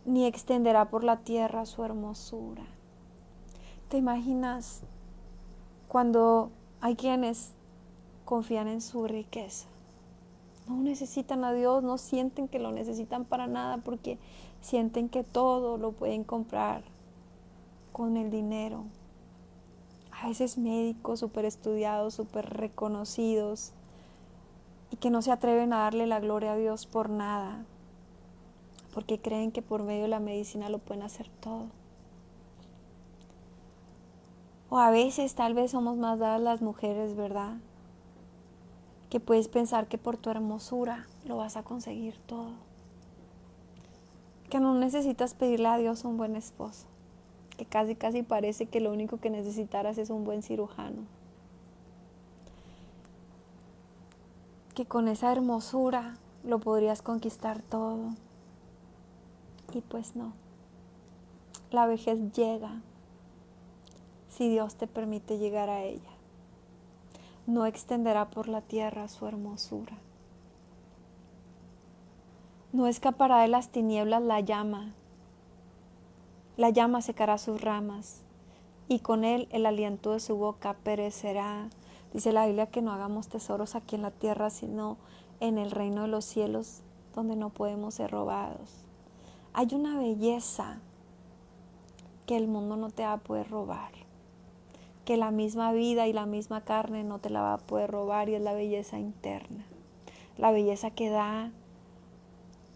ni extenderá por la tierra su hermosura. ¿Te imaginas cuando hay quienes confían en su riqueza? No necesitan a Dios, no sienten que lo necesitan para nada, porque sienten que todo lo pueden comprar con el dinero. A veces médicos súper estudiados, súper reconocidos, y que no se atreven a darle la gloria a Dios por nada, porque creen que por medio de la medicina lo pueden hacer todo. O a veces tal vez somos más dadas las mujeres, ¿verdad? Que puedes pensar que por tu hermosura lo vas a conseguir todo. Que no necesitas pedirle a Dios un buen esposo. Que casi parece que lo único que necesitaras es un buen cirujano. Que con esa hermosura lo podrías conquistar todo. Y pues no. La vejez llega si Dios te permite llegar a ella. No extenderá por la tierra su hermosura. No escapará de las tinieblas la llama. La llama secará sus ramas y con él el aliento de su boca perecerá. Dice la Biblia que no hagamos tesoros aquí en la tierra, sino en el reino de los cielos, donde no podemos ser robados. Hay una belleza que el mundo no te va a poder robar, que la misma vida y la misma carne no te la va a poder robar, y es la belleza interna, la belleza que da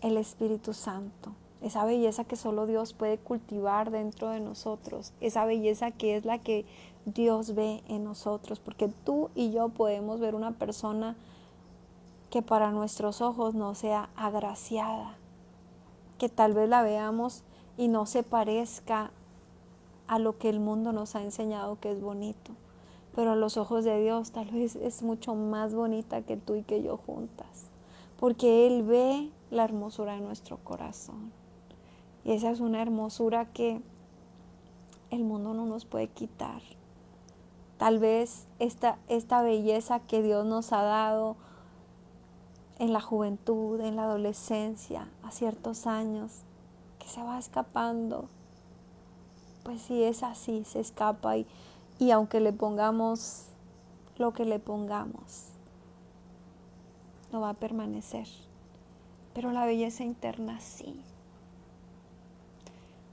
el Espíritu Santo, esa belleza que solo Dios puede cultivar dentro de nosotros, esa belleza que es la que Dios ve en nosotros, porque tú y yo podemos ver una persona que para nuestros ojos no sea agraciada, que tal vez la veamos y no se parezca a lo que el mundo nos ha enseñado que es bonito, pero a los ojos de Dios tal vez es mucho más bonita que tú y que yo juntas, porque Él ve la hermosura de nuestro corazón, y esa es una hermosura que el mundo no nos puede quitar. Tal vez esta belleza que Dios nos ha dado en la juventud, en la adolescencia, a ciertos años, que se va escapando, pues sí, es así, se escapa, y aunque le pongamos lo que le pongamos, no va a permanecer. Pero la belleza interna sí.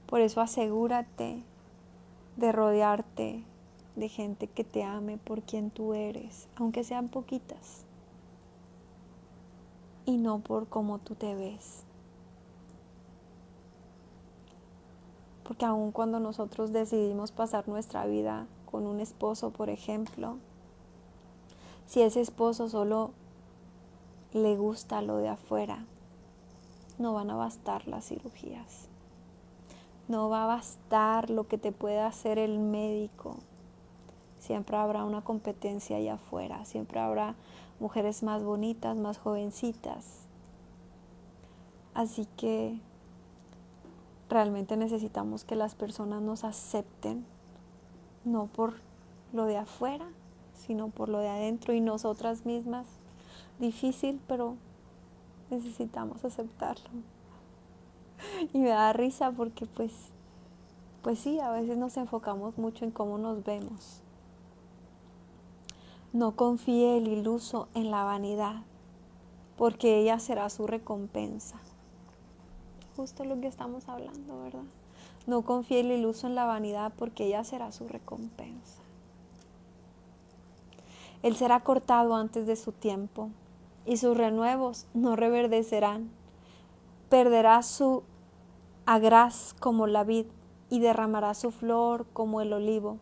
Por eso asegúrate de rodearte de gente que te ame por quien tú eres, aunque sean poquitas, y no por cómo tú te ves. Porque aun cuando nosotros decidimos pasar nuestra vida con un esposo, por ejemplo, si ese esposo solo le gusta lo de afuera, no van a bastar las cirugías. No va a bastar lo que te pueda hacer el médico. Siempre habrá una competencia allá afuera. Siempre habrá mujeres más bonitas, más jovencitas. Así que realmente necesitamos que las personas nos acepten, no por lo de afuera, sino por lo de adentro, y nosotras mismas. Difícil, pero necesitamos aceptarlo. Y me da risa porque pues sí, a veces nos enfocamos mucho en cómo nos vemos. No confíe el iluso en la vanidad, porque ella será su recompensa. Justo lo que estamos hablando, ¿verdad? No confíe el iluso en la vanidad, porque ella será su recompensa. Él será cortado antes de su tiempo, y sus renuevos no reverdecerán. Perderá su agraz como la vid, y derramará su flor como el olivo.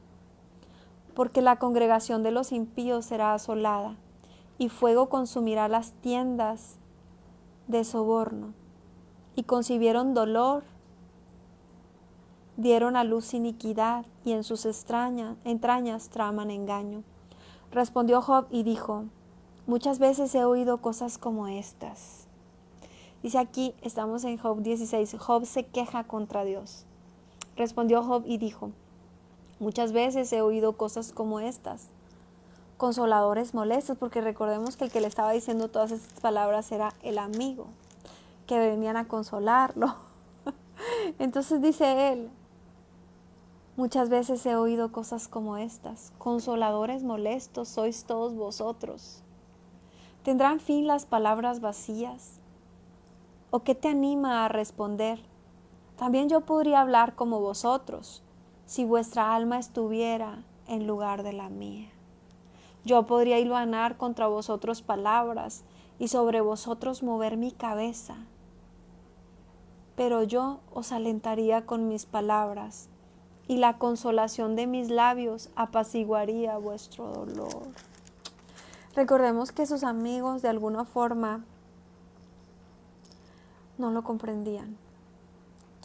Porque la congregación de los impíos será asolada, y fuego consumirá las tiendas de soborno. Y concibieron dolor, dieron a luz iniquidad, y en sus entrañas traman engaño. Respondió Job y dijo: muchas veces he oído cosas como estas. Dice aquí, estamos en Job 16, Job se queja contra Dios. Respondió Job y dijo: muchas veces he oído cosas como estas. Consoladores molestos, porque recordemos que el que le estaba diciendo todas estas palabras era el amigo, que venían a consolarlo. Entonces dice él: muchas veces he oído cosas como estas. Consoladores molestos sois todos vosotros. ¿Tendrán fin las palabras vacías? ¿O qué te anima a responder? También yo podría hablar como vosotros, si vuestra alma estuviera en lugar de la mía. Yo podría hilvanar contra vosotros palabras, y sobre vosotros mover mi cabeza. Pero yo os alentaría con mis palabras, y la consolación de mis labios apaciguaría vuestro dolor. Recordemos que sus amigos de alguna forma no lo comprendían.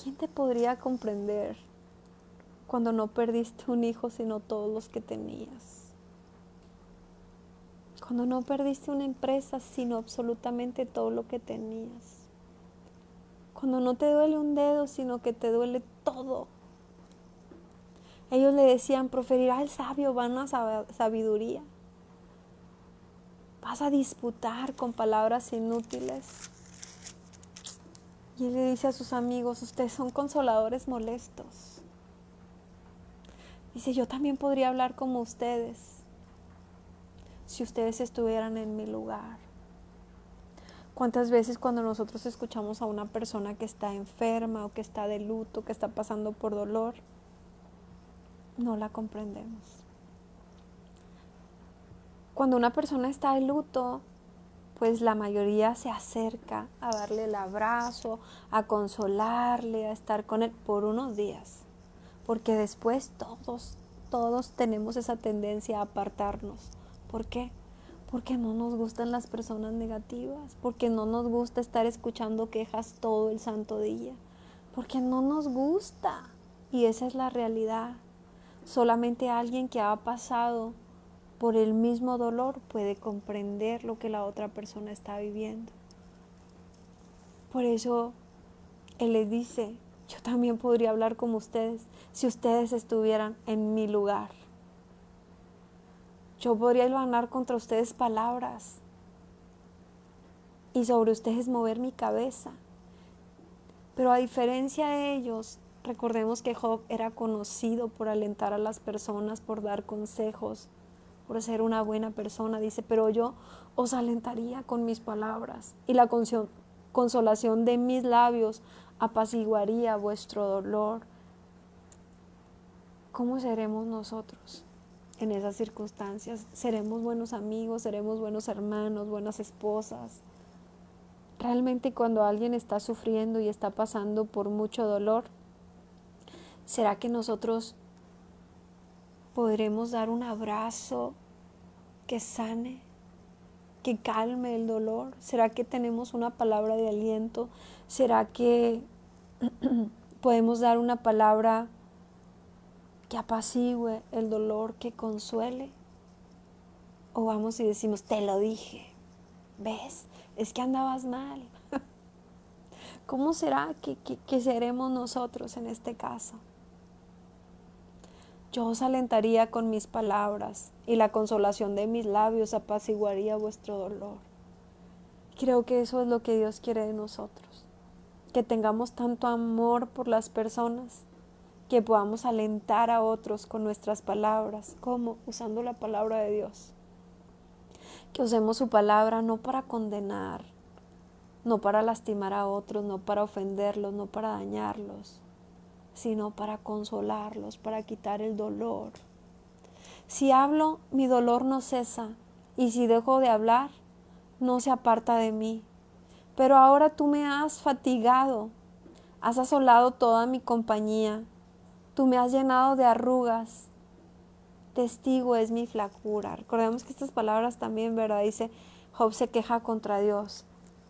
¿Quién te podría comprender cuando no perdiste un hijo, sino todos los que tenías? Cuando no perdiste una empresa, sino absolutamente todo lo que tenías. Cuando no te duele un dedo, sino que te duele todo. Ellos le decían, proferirá el sabio vana sabiduría. Vas a disputar con palabras inútiles. Y él le dice a sus amigos, ustedes son consoladores molestos. Dice, yo también podría hablar como ustedes si ustedes estuvieran en mi lugar. ¿Cuántas veces cuando nosotros escuchamos a una persona que está enferma o que está de luto, que está pasando por dolor, no la comprendemos? Cuando una persona está de luto, pues la mayoría se acerca a darle el abrazo, a consolarle, a estar con él por unos días, porque después todos tenemos esa tendencia a apartarnos. ¿Por qué? Porque no nos gustan las personas negativas, porque no nos gusta estar escuchando quejas todo el santo día, porque no nos gusta. Y esa es la realidad. Solamente alguien que ha pasado por el mismo dolor puede comprender lo que la otra persona está viviendo. Por eso Él les dice, yo también podría hablar como ustedes si ustedes estuvieran en mi lugar. Yo podría hilvanar contra ustedes palabras y sobre ustedes mover mi cabeza. Pero a diferencia de ellos, recordemos que Job era conocido por alentar a las personas, por dar consejos, por ser una buena persona. Dice, pero yo os alentaría con mis palabras y la consolación de mis labios apaciguaría vuestro dolor. ¿Cómo seremos nosotros en esas circunstancias? ¿Seremos buenos amigos? ¿Seremos buenos hermanos, buenas esposas? Realmente cuando alguien está sufriendo y está pasando por mucho dolor, ¿será que nosotros podremos dar un abrazo que sane, que calme el dolor? ¿Será que tenemos una palabra de aliento? ¿Será que podemos dar una palabra que apacigüe el dolor, que consuele? ¿O vamos y decimos, te lo dije, ves, es que andabas mal? ¿Cómo será que seremos nosotros en este caso? Yo os alentaría con mis palabras y la consolación de mis labios apaciguaría vuestro dolor. Creo que eso es lo que Dios quiere de nosotros, que tengamos tanto amor por las personas, que podamos alentar a otros con nuestras palabras, como usando la palabra de Dios. Que usemos su palabra no para condenar, no para lastimar a otros, no para ofenderlos, no para dañarlos, sino para consolarlos, para quitar el dolor. Si hablo, mi dolor no cesa, y si dejo de hablar, no se aparta de mí. Pero ahora tú me has fatigado, has asolado toda mi compañía, tú me has llenado de arrugas, testigo es mi flacura. Recordemos que estas palabras también, ¿verdad? Dice, Job se queja contra Dios.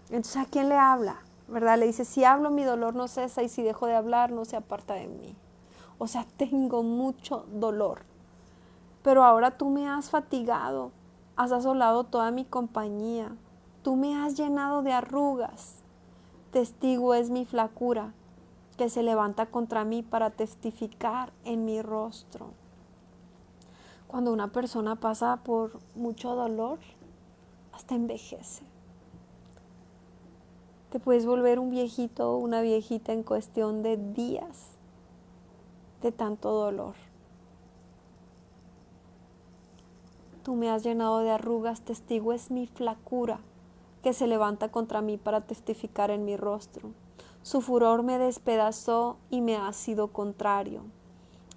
Entonces, ¿a quién le habla? ¿Verdad? Le dice, si hablo mi dolor no cesa y si dejo de hablar no se aparta de mí. O sea, tengo mucho dolor. Pero ahora tú me has fatigado, has asolado toda mi compañía, tú me has llenado de arrugas. Testigo es mi flacura, que se levanta contra mí para testificar en mi rostro. Cuando una persona pasa por mucho dolor, hasta envejece. Te puedes volver un viejito o una viejita en cuestión de días de tanto dolor. Tú me has llenado de arrugas, testigo es mi flacura, que se levanta contra mí para testificar en mi rostro. Su furor me despedazó y me ha sido contrario.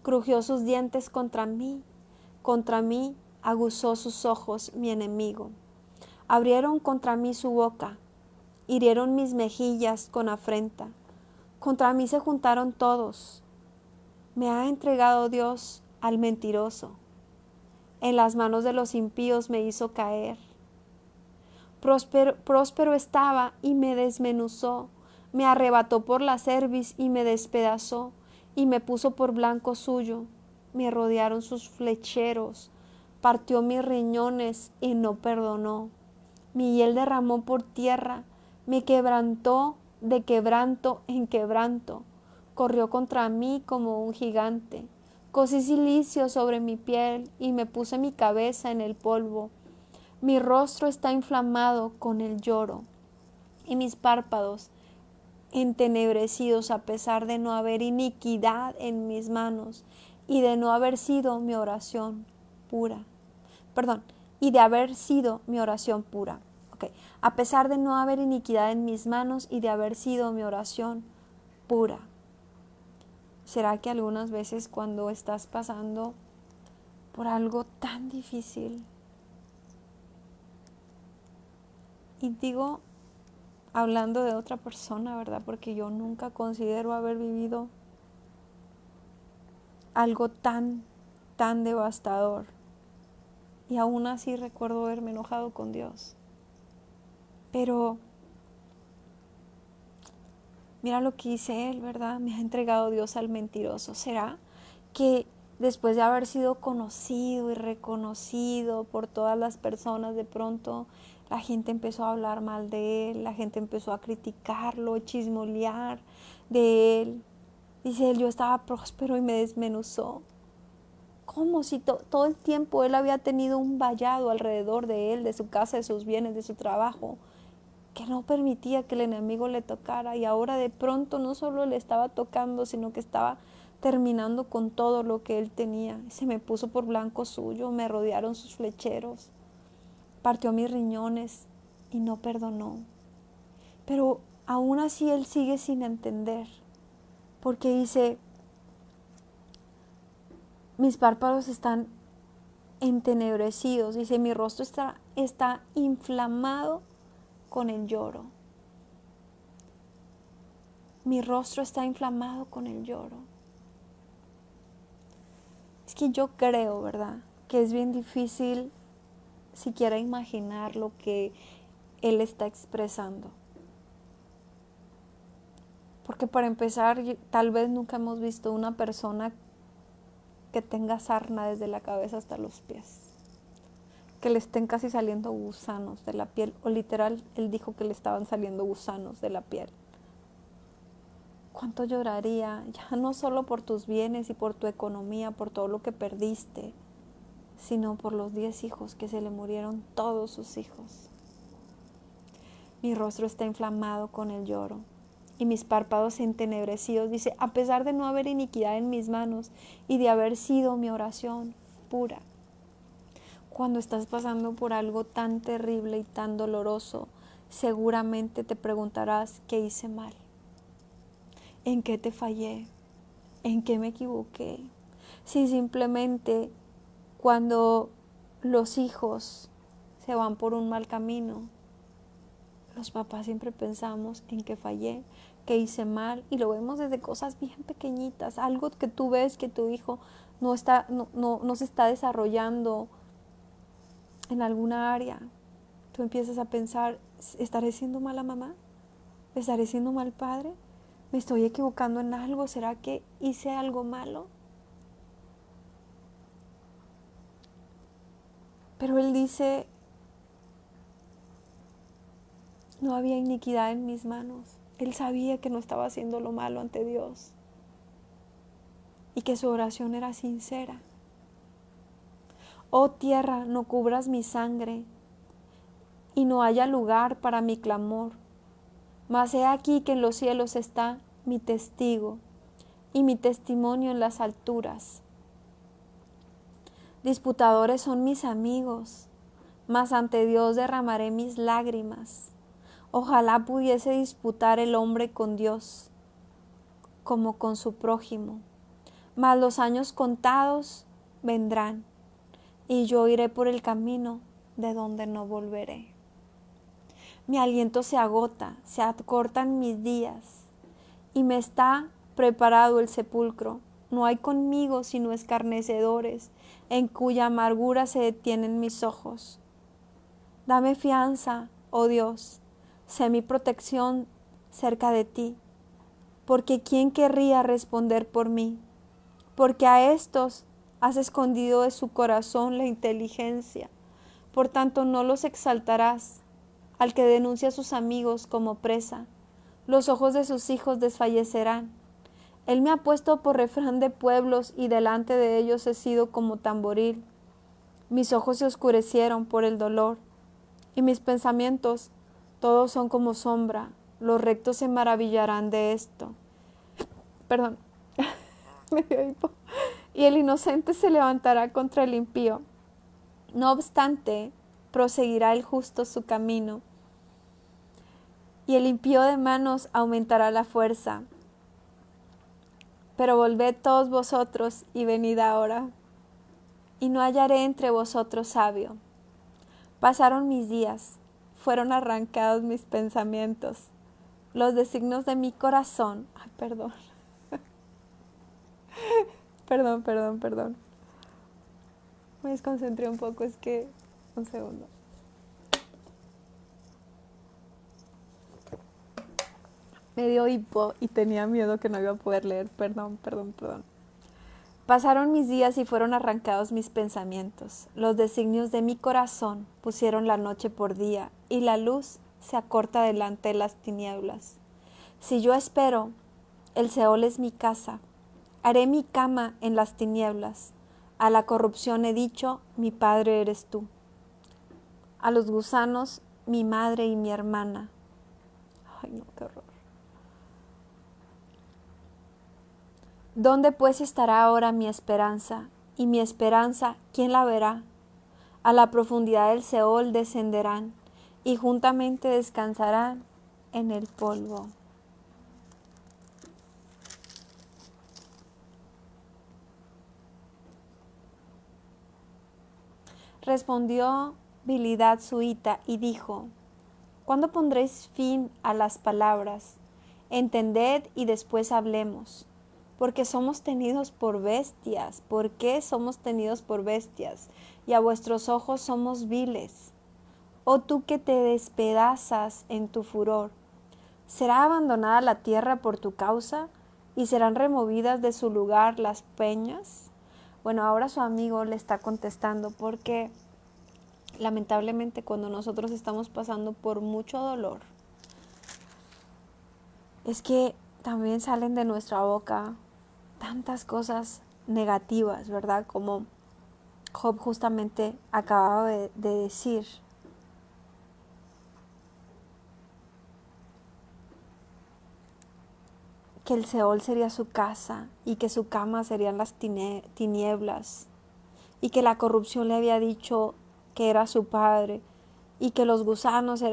Crujió sus dientes contra mí aguzó sus ojos mi enemigo. Abrieron contra mí su boca, hirieron mis mejillas con afrenta. Contra mí se juntaron todos. Me ha entregado Dios al mentiroso. En las manos de los impíos me hizo caer. Próspero estaba y me desmenuzó. Me arrebató por la cerviz y me despedazó y me puso por blanco suyo. Me rodearon sus flecheros. Partió mis riñones y no perdonó. Mi hiel derramó por tierra. Me quebrantó de quebranto en quebranto. Corrió contra mí como un gigante. Cosí cilicio sobre mi piel y me puse mi cabeza en el polvo. Mi rostro está inflamado con el lloro y mis párpados entenebrecidos a pesar de no haber iniquidad en mis manos y de no haber sido mi oración pura. Y de haber sido mi oración pura. A pesar de no haber iniquidad en mis manos y de haber sido mi oración pura. ¿Será que algunas veces cuando estás pasando por algo tan difícil, y digo hablando de otra persona, ¿verdad? Porque yo nunca considero haber vivido algo tan devastador. Y aún así recuerdo haberme enojado con Dios. Pero mira lo que dice Él, ¿verdad? Me ha entregado Dios al mentiroso. ¿Será que después de haber sido conocido y reconocido por todas las personas, de pronto la gente empezó a hablar mal de Él, la gente empezó a criticarlo, chismolear de Él? Dice Él, yo estaba próspero y me desmenuzó. Como si todo el tiempo Él había tenido un vallado alrededor de Él, de su casa, de sus bienes, de su trabajo, que no permitía que el enemigo le tocara, y ahora de pronto no solo le estaba tocando, sino que estaba terminando con todo lo que Él tenía. Se me puso por blanco suyo, me rodearon sus flecheros, partió mis riñones y no perdonó. Pero aún así Él sigue sin entender, porque dice, mis párpados están entenebrecidos, dice, mi rostro está inflamado con el lloro. Mi rostro está inflamado con el lloro. Es que yo creo, ¿verdad?, que es bien difícil siquiera imaginar lo que Él está expresando. Porque para empezar, tal vez nunca hemos visto una persona que tenga sarna desde la cabeza hasta los pies, que le estén casi saliendo gusanos de la piel, o literal, Él dijo que le estaban saliendo gusanos de la piel. ¿Cuánto lloraría? Ya no solo por tus bienes y por tu economía, por todo lo que perdiste, sino por los 10 hijos que se le murieron, todos sus hijos. Mi rostro está inflamado con el lloro y mis párpados entenebrecidos. Dice, a pesar de no haber iniquidad en mis manos y de haber sido mi oración pura. Cuando estás pasando por algo tan terrible y tan doloroso, seguramente te preguntarás, ¿qué hice mal? ¿En qué te fallé? ¿En qué me equivoqué? Si simplemente cuando los hijos se van por un mal camino, los papás siempre pensamos en qué fallé, qué hice mal, y lo vemos desde cosas bien pequeñitas, algo que tú ves que tu hijo no se está desarrollando en alguna área. Tú empiezas a pensar, ¿estaré siendo mala mamá? ¿Estaré siendo mal padre? ¿Me estoy equivocando en algo? ¿Será que hice algo malo? Pero Él dice, no había iniquidad en mis manos. Él sabía que no estaba haciendo lo malo ante Dios y que su oración era sincera. Oh tierra, no cubras mi sangre y no haya lugar para mi clamor. Mas he aquí que en los cielos está mi testigo y mi testimonio en las alturas. Disputadores son mis amigos, mas ante Dios derramaré mis lágrimas. Ojalá pudiese disputar el hombre con Dios, como con su prójimo. Mas los años contados vendrán, y yo iré por el camino de donde no volveré. Mi aliento se agota, se acortan mis días, y me está preparado el sepulcro. No hay conmigo sino escarnecedores, en cuya amargura se detienen mis ojos. Dame fianza, oh Dios, sé mi protección cerca de ti, porque ¿quién querría responder por mí? Porque a estos has escondido de su corazón la inteligencia, por tanto no los exaltarás. Al que denuncia a sus amigos como presa, los ojos de sus hijos desfallecerán. Él me ha puesto por refrán de pueblos y delante de ellos he sido como tamboril. Mis ojos se oscurecieron por el dolor y mis pensamientos todos son como sombra. Los rectos se maravillarán de esto. Perdón, me dio hipo. Y el inocente se levantará contra el impío. No obstante, proseguirá el justo su camino, y el impío de manos aumentará la fuerza. Pero volved todos vosotros y venid ahora, y no hallaré entre vosotros sabio. Pasaron mis días, fueron arrancados mis pensamientos, los designios de mi corazón. Ay, perdón. Perdón. Me desconcentré un poco, es que... Un segundo. Me dio hipo y tenía miedo que no iba a poder leer. Perdón. Pasaron mis días y fueron arrancados mis pensamientos. Los designios de mi corazón pusieron la noche por día y la luz se acorta delante de las tinieblas. Si yo espero, el Seol es mi casa. Haré mi cama en las tinieblas. A la corrupción he dicho, mi padre eres tú. A los gusanos, mi madre y mi hermana. Ay, no, qué horror. ¿Dónde pues estará ahora mi esperanza? Y mi esperanza, ¿quién la verá? A la profundidad del Seol descenderán, y juntamente descansarán en el polvo. Respondió Bilidad suita y dijo: ¿Cuándo pondréis fin a las palabras? Entended y después hablemos. Porque somos tenidos por bestias. ¿Por qué somos tenidos por bestias? Y a vuestros ojos somos viles. Oh tú que te despedazas en tu furor, ¿será abandonada la tierra por tu causa? ¿Y serán removidas de su lugar las peñas? Bueno, ahora su amigo le está contestando porque lamentablemente cuando nosotros estamos pasando por mucho dolor, es que también salen de nuestra boca tantas cosas negativas, ¿verdad? Como Job justamente acababa de decir. Que el Seol sería su casa y que su cama serían las tinieblas y que la corrupción le había dicho que era su padre y que los gusanos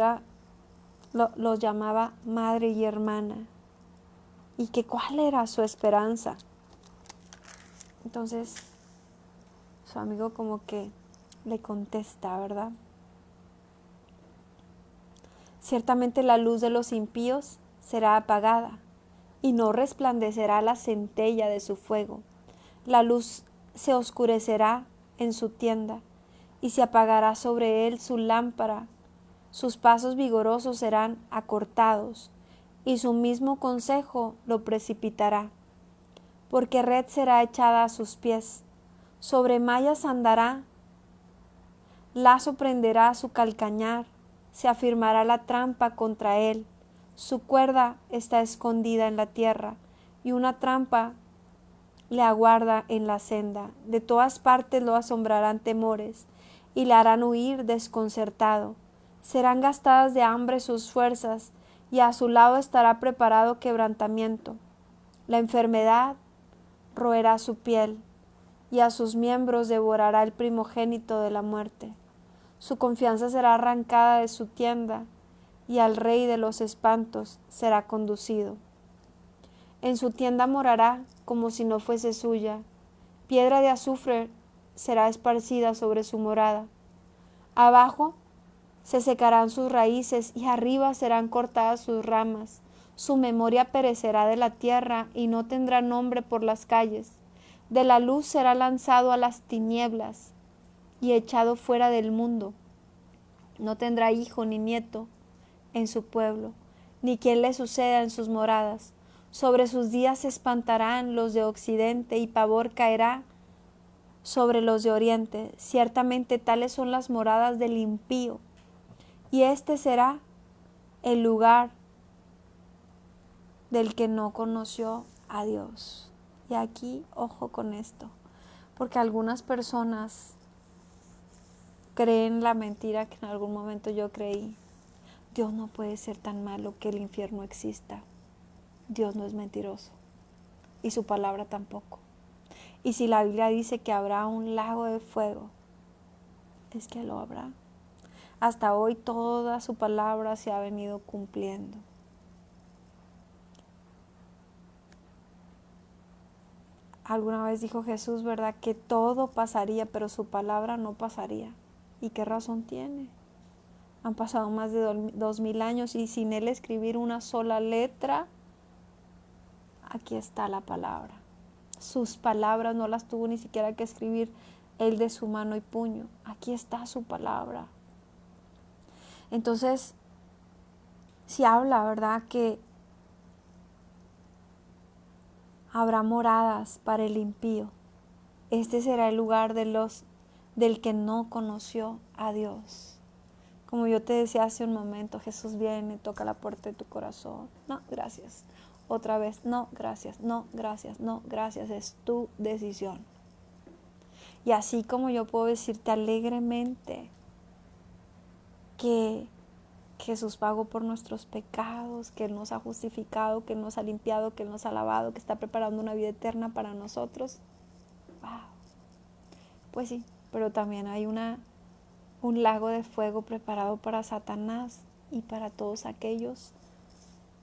los llamaba madre y hermana y que cuál era su esperanza. Entonces su amigo como que le contesta, ¿verdad? Ciertamente la luz de los impíos será apagada y no resplandecerá la centella de su fuego. La luz se oscurecerá en su tienda y se apagará sobre él su lámpara. Sus pasos vigorosos serán acortados y su mismo consejo lo precipitará. Porque red será echada a sus pies, sobre mallas andará, lazo prenderá su calcañar, se afirmará la trampa contra él. Su cuerda está escondida en la tierra y una trampa le aguarda en la senda. De todas partes lo asombrarán temores y le harán huir desconcertado. Serán gastadas de hambre sus fuerzas y a su lado estará preparado quebrantamiento. La enfermedad roerá su piel y a sus miembros devorará el primogénito de la muerte. Su confianza será arrancada de su tienda y al rey de los espantos será conducido. En su tienda morará como si no fuese suya. Piedra de azufre será esparcida sobre su morada. Abajo se secarán sus raíces y arriba serán cortadas sus ramas. Su memoria perecerá de la tierra y no tendrá nombre por las calles. De la luz será lanzado a las tinieblas y echado fuera del mundo. No tendrá hijo ni nieto en su pueblo, ni quien le suceda en sus moradas. Sobre sus días se espantarán los de occidente y pavor caerá sobre los de oriente. Ciertamente tales son las moradas del impío, y este será el lugar del que no conoció a Dios. Y aquí, ojo con esto, porque algunas personas creen la mentira que en algún momento yo creí. Dios no puede ser tan malo que el infierno exista. Dios no es mentiroso y su palabra tampoco. Y si la Biblia dice que habrá un lago de fuego, es que lo habrá. Hasta hoy toda su palabra se ha venido cumpliendo. Alguna vez dijo Jesús, ¿verdad?, que todo pasaría, pero su palabra no pasaría. ¿Y qué razón tiene? Han pasado más de 2000 años y sin Él escribir una sola letra, aquí está la palabra. Sus palabras no las tuvo ni siquiera que escribir Él de su mano y puño. Aquí está su palabra. Entonces, si habla, ¿verdad?, que habrá moradas para el impío. Este será el lugar del que no conoció a Dios. Como yo te decía hace un momento, Jesús viene, toca la puerta de tu corazón. No, gracias. Otra vez, no, gracias, no, gracias, no, gracias. Es tu decisión. Y así como yo puedo decirte alegremente que Jesús pagó por nuestros pecados, que Él nos ha justificado, que Él nos ha limpiado, que Él nos ha lavado, que está preparando una vida eterna para nosotros. ¡Wow! Pues sí, pero también hay un lago de fuego preparado para Satanás y para todos aquellos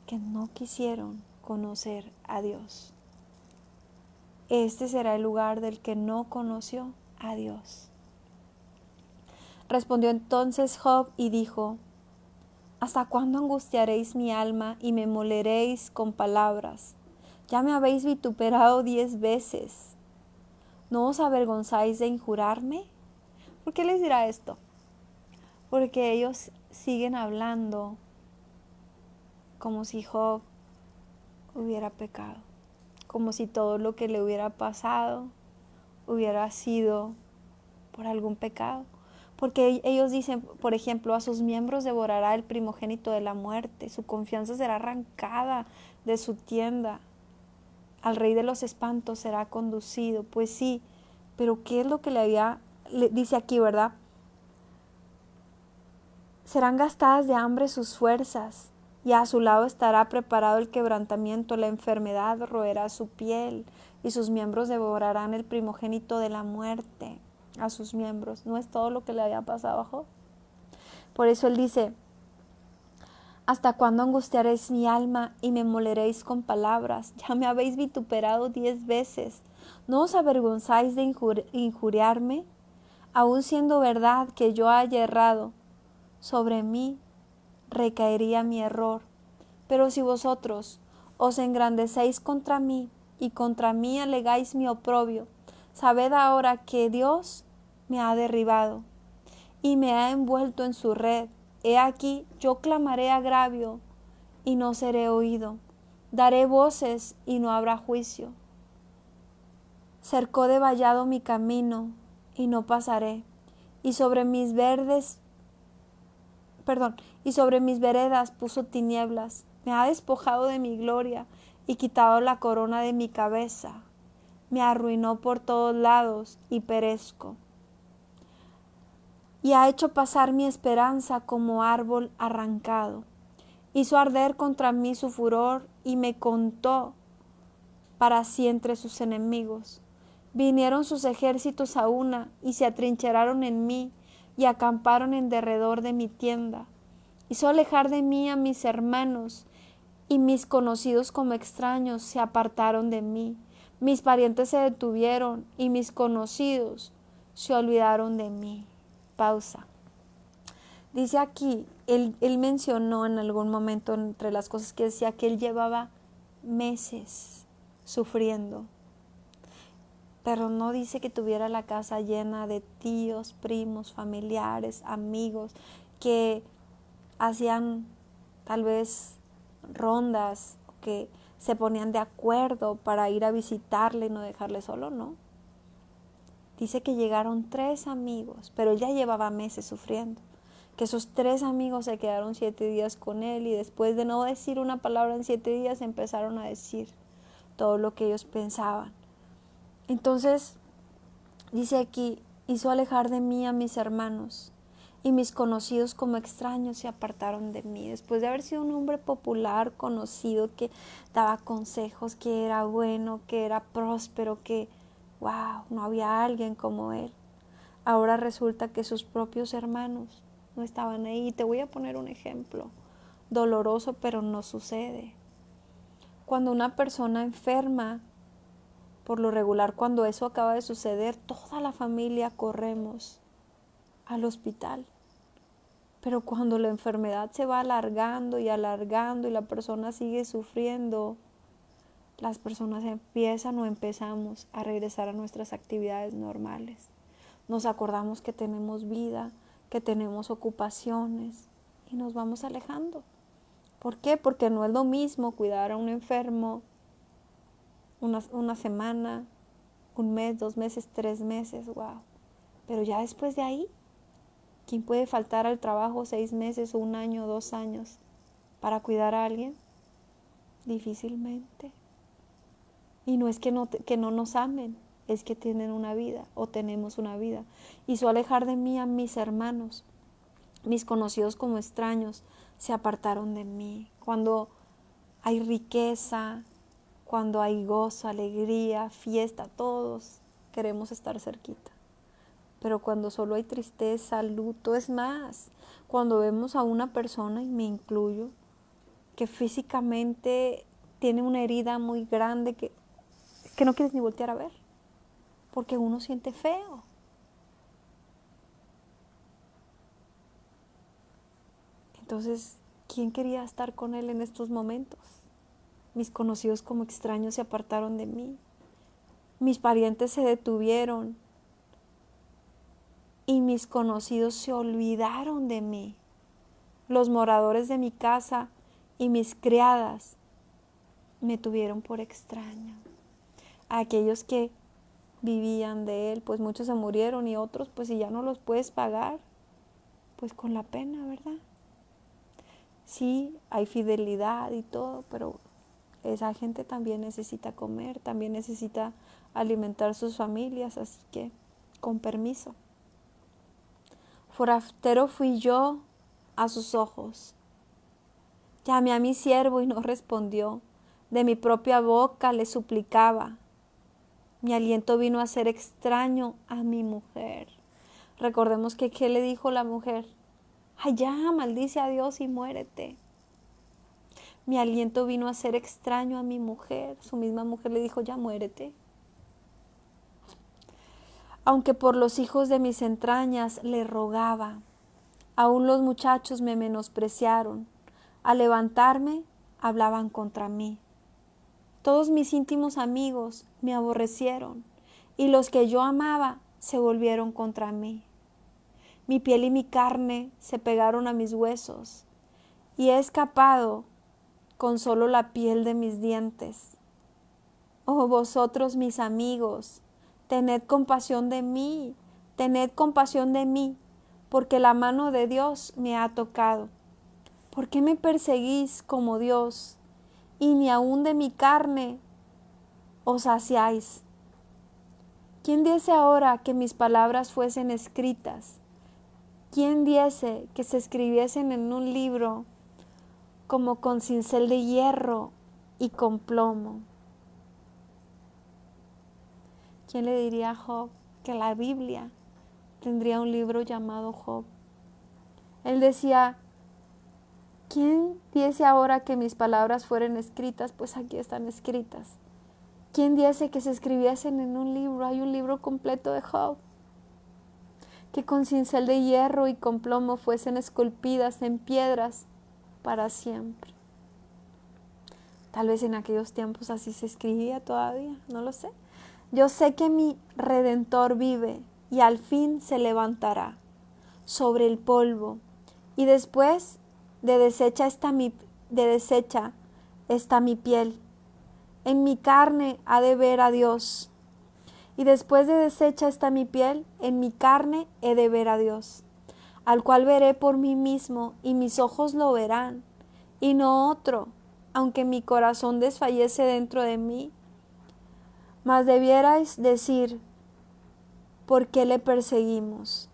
que no quisieron conocer a Dios. Este será el lugar del que no conoció a Dios. Respondió entonces Job y dijo: ¿hasta cuándo angustiaréis mi alma y me moleréis con palabras? Ya me habéis vituperado 10 veces. ¿No os avergonzáis de injurarme? ¿Por qué les dirá esto? Porque ellos siguen hablando como si Job hubiera pecado, como si todo lo que le hubiera pasado hubiera sido por algún pecado. Porque ellos dicen, por ejemplo, a sus miembros devorará el primogénito de la muerte, su confianza será arrancada de su tienda, al rey de los espantos será conducido. Pues sí, pero ¿qué es lo que le dice aquí, verdad? Serán gastadas de hambre sus fuerzas, y a su lado estará preparado el quebrantamiento, la enfermedad roerá su piel, y sus miembros devorarán el primogénito de la muerte. A sus miembros, ¿no es todo lo que le había pasado a Job? Por eso él dice: ¿hasta cuándo angustiaréis mi alma y me moleréis con palabras? Ya me habéis vituperado 10 veces. ¿No os avergonzáis de injuriarme? Aun siendo verdad que yo haya errado, sobre mí recaería mi error. Pero si vosotros os engrandecéis contra mí y contra mí alegáis mi oprobio, sabed ahora que Dios me ha derribado y me ha envuelto en su red. He aquí, yo clamaré agravio y no seré oído. Daré voces y no habrá juicio. Cercó de vallado mi camino y no pasaré. Y sobre mis veredas puso tinieblas. Me ha despojado de mi gloria y quitado la corona de mi cabeza. Me arruinó por todos lados y perezco. Y ha hecho pasar mi esperanza como árbol arrancado. Hizo arder contra mí su furor y me contó para sí entre sus enemigos. Vinieron sus ejércitos a una y se atrincheraron en mí y acamparon en derredor de mi tienda. Hizo alejar de mí a mis hermanos y mis conocidos como extraños se apartaron de mí. Mis parientes se detuvieron y mis conocidos se olvidaron de mí. Pausa. Dice aquí, él mencionó en algún momento entre las cosas que decía que él llevaba meses sufriendo, pero no dice que tuviera la casa llena de tíos, primos, familiares, amigos que hacían tal vez rondas, que se ponían de acuerdo para ir a visitarle y no dejarle solo, ¿no? Dice que llegaron 3 amigos, pero él ya llevaba meses sufriendo. Que esos 3 amigos se quedaron 7 días con él y después de no decir una palabra en 7 días empezaron a decir: todo lo que ellos pensaban. Entonces, dice aquí, hizo alejar de mí a mis hermanos, y mis conocidos como extraños se apartaron de mí. Después de haber sido un hombre popular, conocido, que daba consejos, que era bueno, que era próspero, que, wow, no había alguien como él. Ahora resulta que sus propios hermanos no estaban ahí. Te voy a poner un ejemplo doloroso, pero no sucede. Cuando una persona enferma, por lo regular, cuando eso acaba de suceder, toda la familia corremos al hospital. Pero cuando la enfermedad se va alargando y la persona sigue sufriendo, las personas empiezan o empezamos a regresar a nuestras actividades normales. Nos acordamos que tenemos vida, que tenemos ocupaciones y nos vamos alejando. ¿Por qué? Porque no es lo mismo cuidar a un enfermo una semana, un mes, 2 meses, 3 meses, wow. Pero ya después de ahí, ¿quién puede faltar al trabajo 6 meses o 1 año, 2 años para cuidar a alguien? Difícilmente. Y no es que no nos amen, es que tienen una vida o tenemos una vida. Hizo alejar de mí a mis hermanos, mis conocidos como extraños se apartaron de mí. Cuando hay riqueza, cuando hay gozo, alegría, fiesta, todos queremos estar cerquita. Pero cuando solo hay tristeza, luto, es más, cuando vemos a una persona, y me incluyo, que físicamente tiene una herida muy grande que no quieres ni voltear a ver, porque uno siente feo. Entonces, ¿quién quería estar con él en estos momentos? Mis conocidos como extraños se apartaron de mí. Mis parientes se detuvieron y mis conocidos se olvidaron de mí. Los moradores de mi casa y mis criadas me tuvieron por extraño. Aquellos que vivían de él, pues muchos se murieron, y otros, pues si ya no los puedes pagar, pues con la pena, ¿verdad? Sí, hay fidelidad y todo, pero esa gente también necesita comer, también necesita alimentar sus familias, así que con permiso. Forastero fui yo a sus ojos. Llamé a mi siervo y no respondió. De mi propia boca le suplicaba. Mi aliento vino a ser extraño a mi mujer. Recordemos que ¿qué le dijo la mujer? Ay, ya, maldice a Dios y muérete. Mi aliento vino a ser extraño a mi mujer. Su misma mujer le dijo, ya muérete. Aunque por los hijos de mis entrañas le rogaba, aún los muchachos me menospreciaron. Al levantarme, hablaban contra mí. Todos mis íntimos amigos me aborrecieron, y los que yo amaba se volvieron contra mí. Mi piel y mi carne se pegaron a mis huesos, y he escapado con solo la piel de mis dientes. Oh, vosotros mis amigos, tened compasión de mí, porque la mano de Dios me ha tocado. ¿Por qué me perseguís como Dios, y ni aun de mi carne os saciáis? ¿Quién diese ahora que mis palabras fuesen escritas? ¿Quién diese que se escribiesen en un libro como con cincel de hierro y con plomo? ¿Quién le diría a Job que la Biblia tendría un libro llamado Job? Él decía, ¿quién diese ahora que mis palabras fueran escritas? Pues aquí están escritas. ¿Quién diese que se escribiesen en un libro? Hay un libro completo de Job. Que con cincel de hierro y con plomo fuesen esculpidas en piedras para siempre. Tal vez en aquellos tiempos así se escribía todavía, no lo sé. Yo sé que mi Redentor vive y al fin se levantará sobre el polvo, y después de deshecha está mi piel. En mi carne ha de ver a Dios. Y después de deshecha está mi piel, en mi carne he de ver a Dios, al cual veré por mí mismo, y mis ojos lo verán, y no otro, aunque mi corazón desfallece dentro de mí, Mas debierais decir, ¿por qué le perseguimos?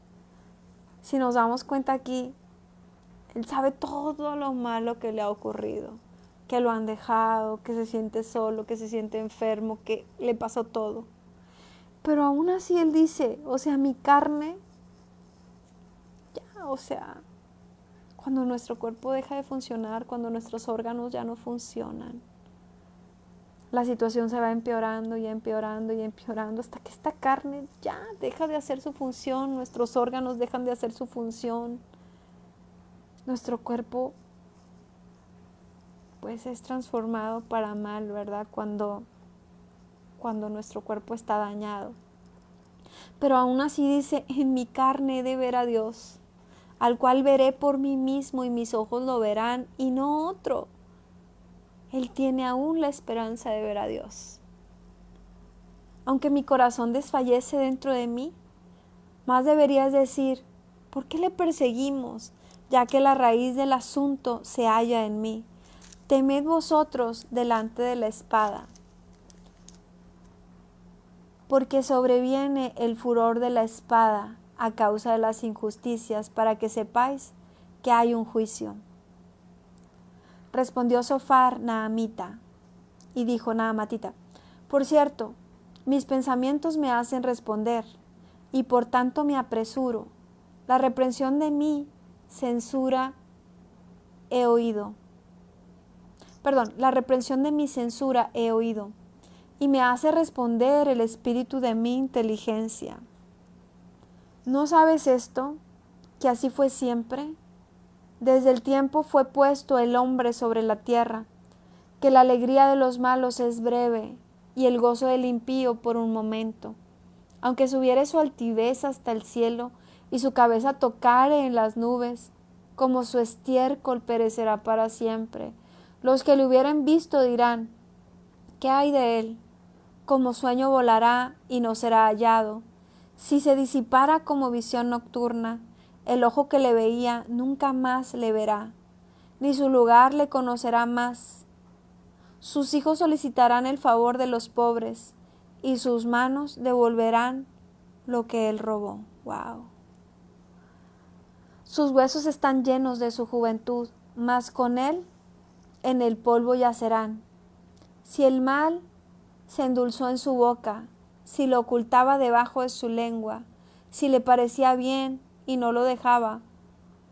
Si nos damos cuenta aquí, Él sabe todo lo malo que le ha ocurrido, que lo han dejado, que se siente solo, que se siente enfermo, que le pasó todo. Pero aún así Él dice, o sea, mi carne, ya, o sea, cuando nuestro cuerpo deja de funcionar, cuando nuestros órganos ya no funcionan, la situación se va empeorando y empeorando y empeorando hasta que esta carne ya deja de hacer su función, nuestros órganos dejan de hacer su función, nuestro cuerpo pues es transformado para mal, ¿verdad? Cuando nuestro cuerpo está dañado. Pero aún así dice, en mi carne he de ver a Dios, al cual veré por mí mismo y mis ojos lo verán y no otro. Él tiene aún la esperanza de ver a Dios. Aunque mi corazón desfallece dentro de mí, más deberías decir, ¿por qué le perseguimos? Ya que la raíz del asunto se halla en mí. Temed vosotros delante de la espada, porque sobreviene el furor de la espada a causa de las injusticias, para que sepáis que hay un juicio. Respondió Sofar Naamita, y dijo Naamatita, por cierto, mis pensamientos me hacen responder, y por tanto me apresuro. La reprensión de mi censura he oído. La reprensión de mi censura he oído, y me hace responder el espíritu de mi inteligencia. ¿No sabes esto? Que así fue siempre. Desde el tiempo fue puesto el hombre sobre la tierra, que la alegría de los malos es breve, y el gozo del impío por un momento. Aunque subiere su altivez hasta el cielo, y su cabeza tocare en las nubes, como su estiércol perecerá para siempre. Los que le hubieren visto dirán, ¿qué hay de él? Como sueño volará y no será hallado. Si se disipara como visión nocturna, el ojo que le veía nunca más le verá, ni su lugar le conocerá más. Sus hijos solicitarán el favor de los pobres, y sus manos devolverán lo que él robó. Wow. Sus huesos están llenos de su juventud, mas con él en el polvo yacerán. Si el mal se endulzó en su boca, si lo ocultaba debajo de su lengua, si le parecía bien y no lo dejaba,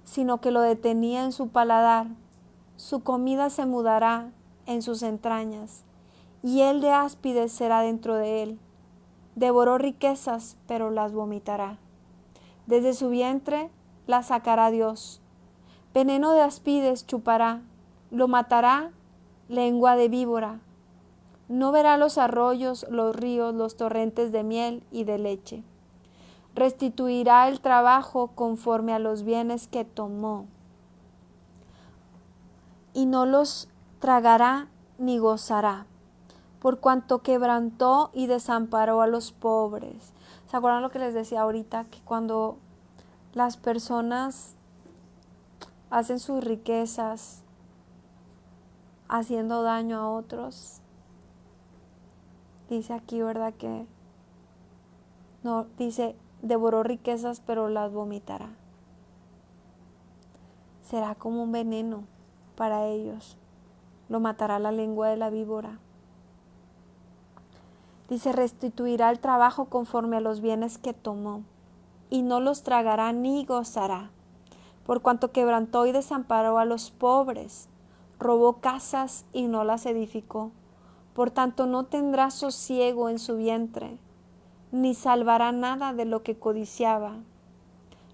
sino que lo detenía en su paladar, su comida se mudará en sus entrañas, y él de áspides será dentro de él. Devoró riquezas, pero las vomitará. Desde su vientre las sacará Dios. Veneno de áspides chupará, lo matará lengua de víbora. No verá los arroyos, los ríos, los torrentes de miel y de leche. Restituirá el trabajo conforme a los bienes que tomó, y no los tragará ni gozará, por cuanto quebrantó y desamparó a los pobres. ¿Se acuerdan lo que les decía ahorita? Que cuando las personas hacen sus riquezas haciendo daño a otros, dice aquí, ¿verdad? Que no, dice, devoró riquezas, pero las vomitará. Será como un veneno para ellos. Lo matará la lengua de la víbora. Dice, restituirá el trabajo conforme a los bienes que tomó, y no los tragará ni gozará, por cuanto quebrantó y desamparó a los pobres, robó casas y no las edificó. Por tanto no tendrá sosiego en su vientre, ni salvará nada de lo que codiciaba.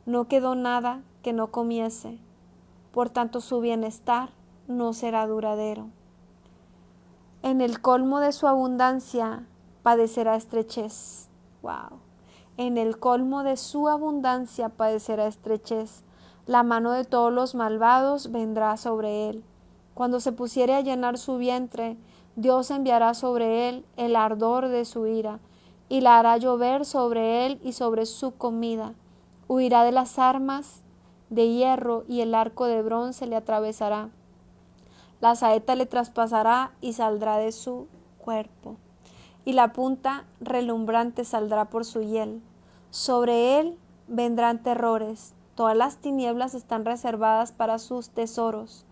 No quedó nada que no comiese, por tanto su bienestar no será duradero. En el colmo de su abundancia padecerá estrechez. Wow. En el colmo de su abundancia padecerá estrechez. La mano de todos los malvados vendrá sobre él. Cuando se pusiere a llenar su vientre, Dios enviará sobre él el ardor de su ira, y la hará llover sobre él y sobre su comida. Huirá de las armas de hierro, y el arco de bronce le atravesará. La saeta le traspasará y saldrá de su cuerpo. y la punta relumbrante saldrá por su hiel. Sobre él vendrán terrores, todas las tinieblas están reservadas para sus tesoros.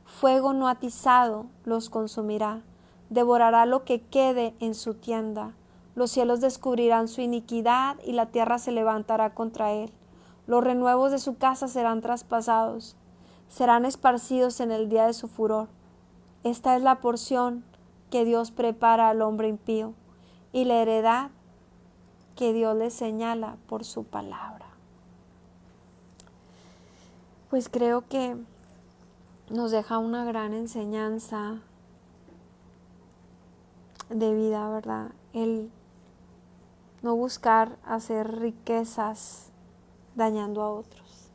Fuego no atizado los consumirá, devorará lo que quede en su tienda. Los cielos descubrirán su iniquidad y la tierra se levantará contra él. Los renuevos de su casa serán traspasados, serán esparcidos en el día de su furor. Esta es la porción que Dios prepara al hombre impío y la heredad que Dios le señala por su palabra. Pues creo que nos deja una gran enseñanza de vida, ¿verdad? El no buscar hacer riquezas dañando a otros.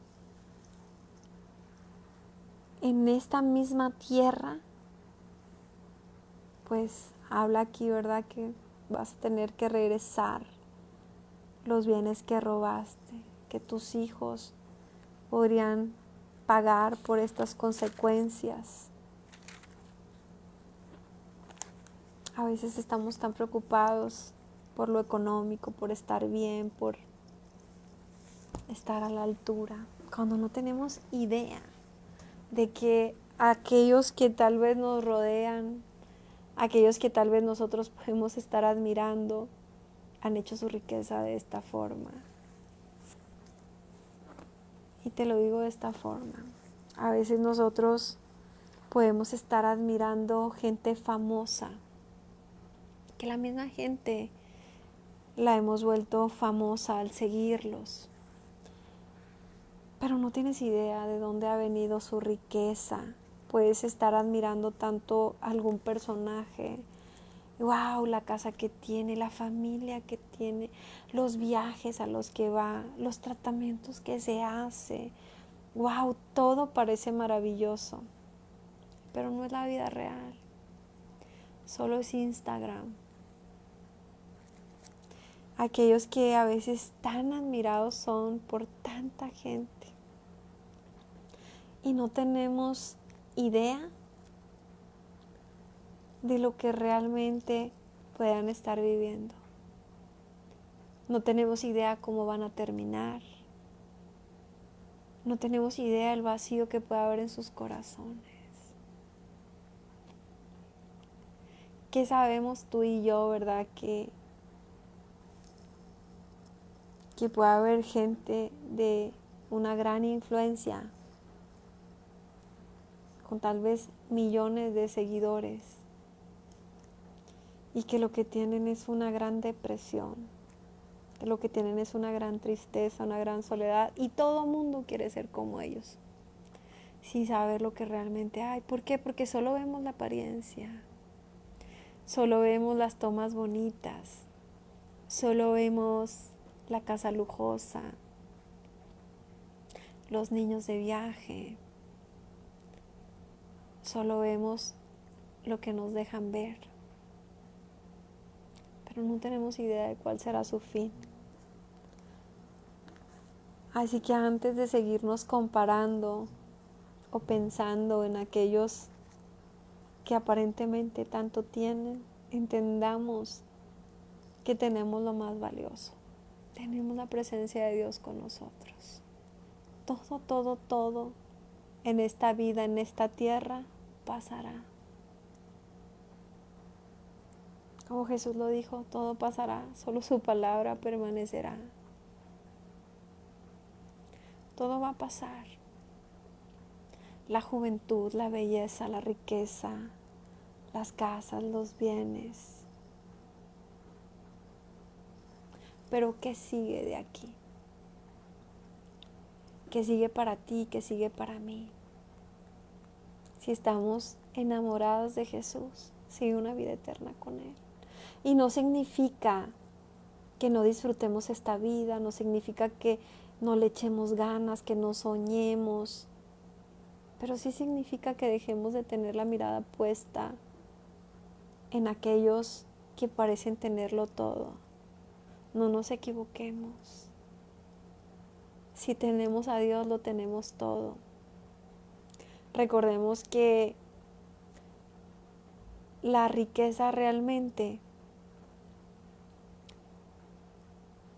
En esta misma tierra, pues habla aquí, ¿verdad? Que vas a tener que regresar los bienes que robaste, que tus hijos podrían pagar por estas consecuencias. A veces estamos tan preocupados por lo económico, por estar bien, por estar a la altura, cuando no tenemos idea de que aquellos que tal vez nos rodean, aquellos que tal vez nosotros podemos estar admirando, han hecho su riqueza de esta forma. Y te lo digo de esta forma. A veces nosotros podemos estar admirando gente famosa, que la misma gente la hemos vuelto famosa al seguirlos. Pero no tienes idea de dónde ha venido su riqueza. Puedes estar admirando tanto algún personaje. Wow, la casa que tiene, la familia que tiene, los viajes a los que va, los tratamientos que se hace. Wow, todo parece maravilloso. Pero no es la vida real. Solo es Instagram. Aquellos que a veces tan admirados son por tanta gente. Y no tenemos idea de lo que realmente puedan estar viviendo. No tenemos idea cómo van a terminar. No tenemos idea del vacío que puede haber en sus corazones. ¿Qué sabemos tú y yo, verdad? Que puede haber gente de una gran influencia, con tal vez millones de seguidores, y que lo que tienen es una gran depresión, que lo que tienen es una gran tristeza, una gran soledad, y todo el mundo quiere ser como ellos, sin saber lo que realmente hay. ¿Por qué? Porque solo vemos la apariencia, solo vemos las tomas bonitas, solo vemos la casa lujosa, los niños de viaje, solo vemos lo que nos dejan ver, pero no tenemos idea de cuál será su fin. Así que antes de seguirnos comparando o pensando en aquellos que aparentemente tanto tienen, entendamos que tenemos lo más valioso. Tenemos la presencia de Dios con nosotros. Todo en esta vida, en esta tierra, pasará. Como Jesús lo dijo, todo pasará, solo su palabra permanecerá. Todo va a pasar. La juventud, la belleza, la riqueza, las casas, los bienes. Pero ¿qué sigue de aquí? ¿Qué sigue para ti? ¿Qué sigue para mí? Si estamos enamorados de Jesús, sigue una vida eterna con Él. Y no significa que no disfrutemos esta vida, no significa que no le echemos ganas, que no soñemos, pero sí significa que dejemos de tener la mirada puesta en aquellos que parecen tenerlo todo. No nos equivoquemos. Si tenemos a Dios, lo tenemos todo. Recordemos que la riqueza realmente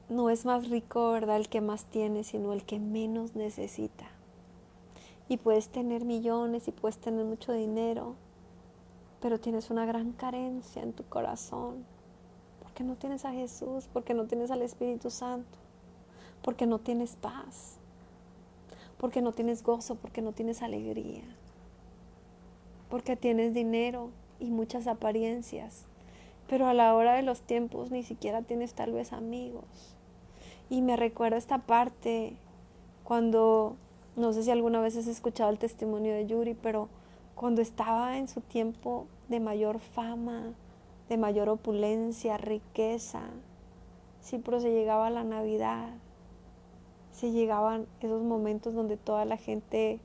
no es más rico, ¿verdad?, el que más tiene, sino el que menos necesita. Y puedes tener millones y puedes tener mucho dinero, pero tienes una gran carencia en tu corazón, porque no tienes a Jesús, porque no tienes al Espíritu Santo, porque no tienes paz, porque no tienes gozo, porque no tienes alegría, porque tienes dinero y muchas apariencias, pero a la hora de los tiempos ni siquiera tienes tal vez amigos. Y me recuerda esta parte cuando, no sé si alguna vez has escuchado el testimonio de Yuri, pero cuando estaba en su tiempo de mayor fama, de mayor opulencia, riqueza, sí, pero se llegaba la Navidad, se llegaban esos momentos donde toda la gente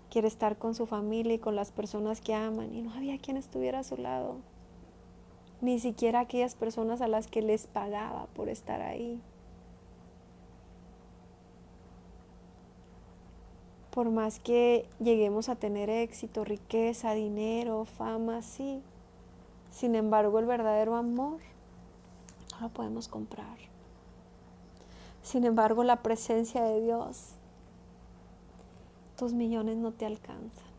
quiere estar con su familia y con las personas que aman, y no había quien estuviera a su lado, ni siquiera aquellas personas a las que les pagaba por estar ahí. Por más que lleguemos a tener éxito, riqueza, dinero, fama, sí, sin embargo el verdadero amor no lo podemos comprar. Sin embargo, la presencia de Dios, tus millones no te alcanzan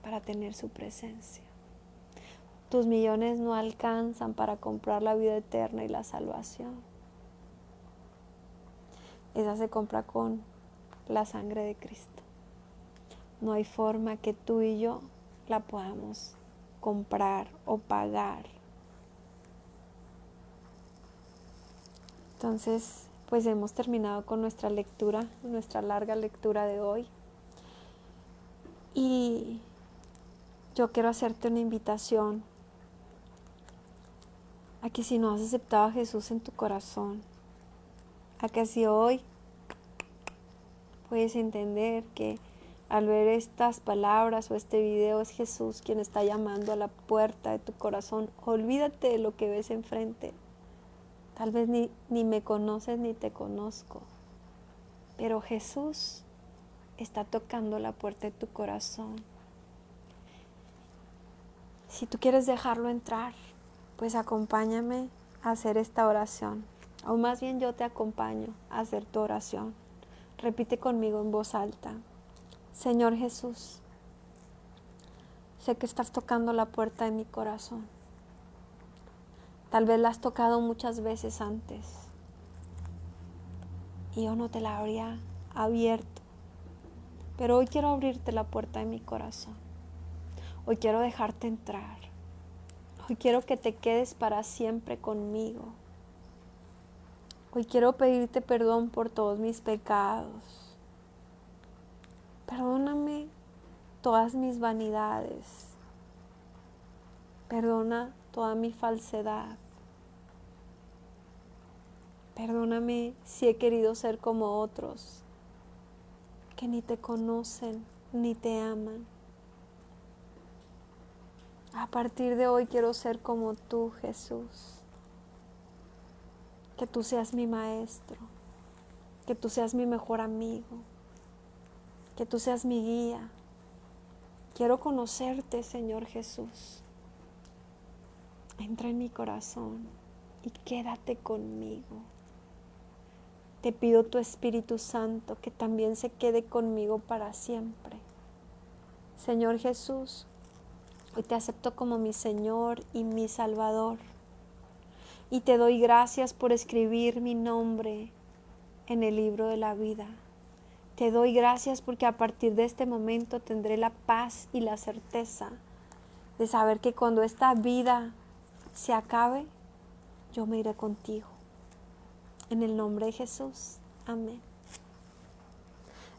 para tener su presencia. Tus millones no alcanzan para comprar la vida eterna y la salvación. Esa se compra con la sangre de Cristo. No hay forma que tú y yo la podamos comprar o pagar. Entonces, pues hemos terminado con nuestra lectura, nuestra larga lectura de hoy. Y yo quiero hacerte una invitación a que si no has aceptado a Jesús en tu corazón, a que si hoy puedes entender que al ver estas palabras o este video es Jesús quien está llamando a la puerta de tu corazón, olvídate de lo que ves enfrente. Tal vez ni me conoces ni te conozco, pero Jesús está tocando la puerta de tu corazón. Si tú quieres dejarlo entrar, pues acompáñame a hacer esta oración. O más bien yo te acompaño a hacer tu oración. Repite conmigo en voz alta. Señor Jesús, sé que estás tocando la puerta de mi corazón. Tal vez la has tocado muchas veces antes y yo no te la habría abierto. Pero hoy quiero abrirte la puerta de mi corazón. Hoy quiero dejarte entrar. Hoy quiero que te quedes para siempre conmigo. Hoy quiero pedirte perdón por todos mis pecados. Perdóname todas mis vanidades. Perdona toda mi falsedad. Perdóname si he querido ser como otros, que ni te conocen ni te aman. A partir de hoy quiero ser como tú, Jesús. Que tú seas mi maestro, que tú seas mi mejor amigo, que tú seas mi guía. Quiero conocerte, Señor Jesús. Entra en mi corazón y quédate conmigo. Te pido tu Espíritu Santo que también se quede conmigo para siempre. Señor Jesús, hoy te acepto como mi Señor y mi Salvador. Y te doy gracias por escribir mi nombre en el libro de la vida. Te doy gracias porque a partir de este momento tendré la paz y la certeza de saber que cuando esta vida se acabe, yo me iré contigo. En el nombre de Jesús. Amén.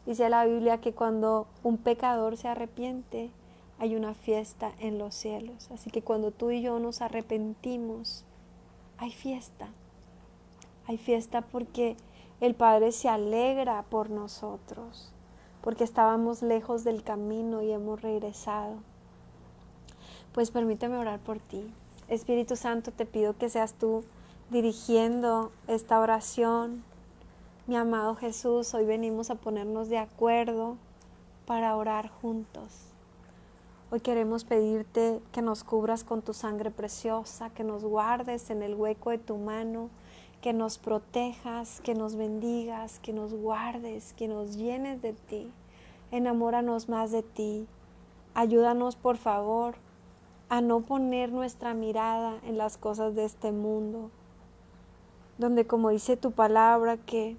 Dice la Biblia que cuando un pecador se arrepiente, hay una fiesta en los cielos. Así que cuando tú y yo nos arrepentimos, hay fiesta. Hay fiesta porque el Padre se alegra por nosotros, porque estábamos lejos del camino y hemos regresado. Pues permíteme orar por ti. Espíritu Santo, te pido que seas tú dirigiendo esta oración. Mi amado Jesús, hoy venimos a ponernos de acuerdo para orar juntos. Hoy queremos pedirte que nos cubras con tu sangre preciosa, que nos guardes en el hueco de tu mano, que nos protejas, que nos bendigas, que nos guardes, que nos llenes de ti. Enamóranos más de ti. Ayúdanos, por favor, a no poner nuestra mirada en las cosas de este mundo, donde, como dice tu palabra, que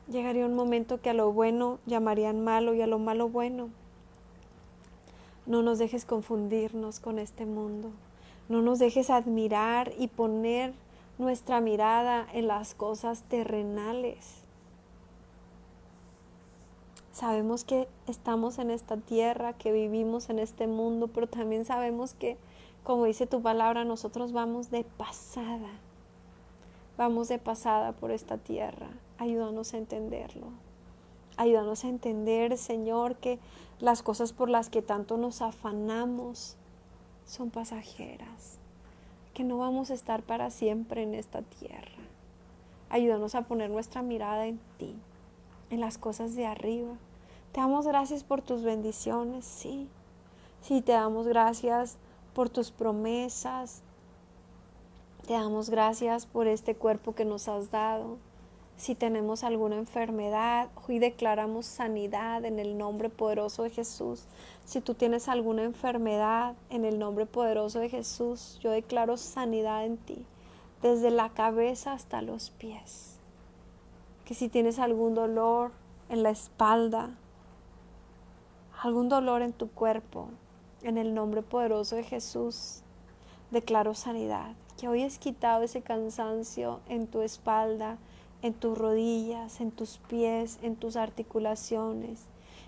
llegaría un momento que a lo bueno llamarían malo y a lo malo bueno. No nos dejes confundirnos con este mundo. No nos dejes admirar y poner nuestra mirada en las cosas terrenales. Sabemos que estamos en esta tierra, que vivimos en este mundo, pero también sabemos que, como dice tu palabra, nosotros vamos de pasada. Vamos de pasada por esta tierra. Ayúdanos a entenderlo. Ayúdanos a entender, Señor, que las cosas por las que tanto nos afanamos son pasajeras, que no vamos a estar para siempre en esta tierra. Ayúdanos a poner nuestra mirada en ti, en las cosas de arriba. Te damos gracias por tus bendiciones, sí. Sí, te damos gracias por tus promesas. Te damos gracias por este cuerpo que nos has dado. Si tenemos alguna enfermedad, hoy declaramos sanidad en el nombre poderoso de Jesús. Si tú tienes alguna enfermedad, en el nombre poderoso de Jesús, yo declaro sanidad en ti, desde la cabeza hasta los pies. Que si tienes algún dolor en la espalda, algún dolor en tu cuerpo, en el nombre poderoso de Jesús, declaro sanidad. Que hoy es quitado ese cansancio en tu espalda, en tus rodillas, en tus pies, en tus articulaciones.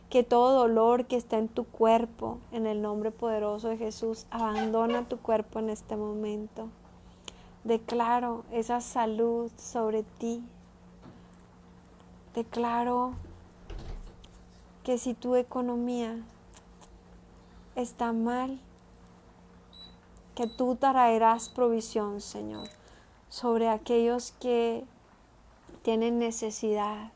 Que todo dolor que está en tu cuerpo, en el nombre poderoso de Jesús, abandona tu cuerpo en este momento. Declaro esa salud sobre ti. Declaro que si tu economía está mal, que tú traerás provisión, Señor, sobre aquellos que tienen necesidad.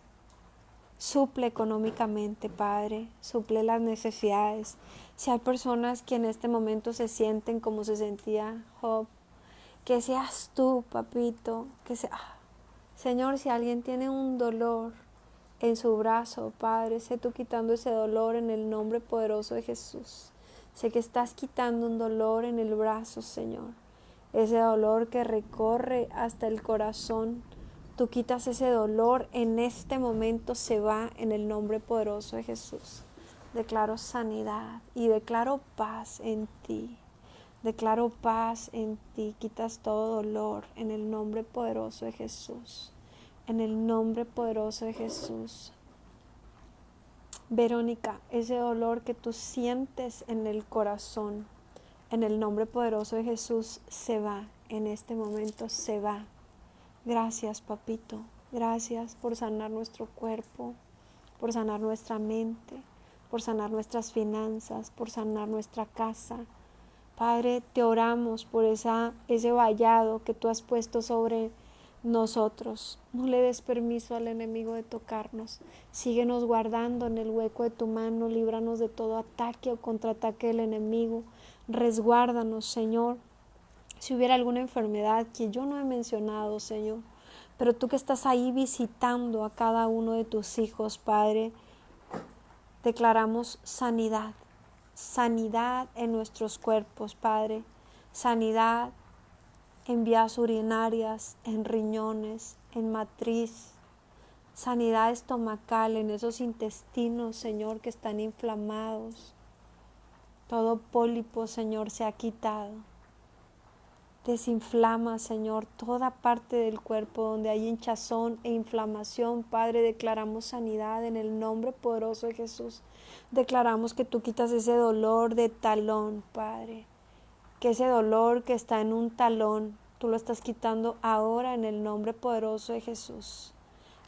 Suple económicamente, Padre, suple las necesidades. Si hay personas que en este momento se sienten como se sentía Job, que seas tú, papito, Señor, si alguien tiene un dolor en su brazo, Padre, sé tú quitando ese dolor en el nombre poderoso de Jesús. Sé que estás quitando un dolor en el brazo, Señor, ese dolor que recorre hasta el corazón. Tú quitas ese dolor, en este momento se va en el nombre poderoso de Jesús. Declaro sanidad y declaro paz en ti. Declaro paz en ti, quitas todo dolor en el nombre poderoso de Jesús. En el nombre poderoso de Jesús. Verónica, ese dolor que tú sientes en el corazón, en el nombre poderoso de Jesús, se va. En este momento se va. Gracias, papito. Gracias por sanar nuestro cuerpo, por sanar nuestra mente, por sanar nuestras finanzas, por sanar nuestra casa. Padre, te oramos por ese vallado que tú has puesto sobre nosotros. No le des permiso al enemigo de tocarnos. Síguenos guardando en el hueco de tu mano. Líbranos de todo ataque o contraataque del enemigo. Resguárdanos, Señor. Si hubiera alguna enfermedad que yo no he mencionado, Señor, pero tú que estás ahí visitando a cada uno de tus hijos, Padre, declaramos sanidad. Sanidad en nuestros cuerpos, Padre. Sanidad en vías urinarias, en riñones, en matriz. Sanidad estomacal en esos intestinos, Señor, que están inflamados. Todo pólipo, Señor, se ha quitado. Desinflama, Señor, toda parte del cuerpo donde hay hinchazón e inflamación. Padre, declaramos sanidad en el nombre poderoso de Jesús. Declaramos que tú quitas ese dolor de talón, Padre. Que ese dolor que está en un talón, tú lo estás quitando ahora en el nombre poderoso de Jesús.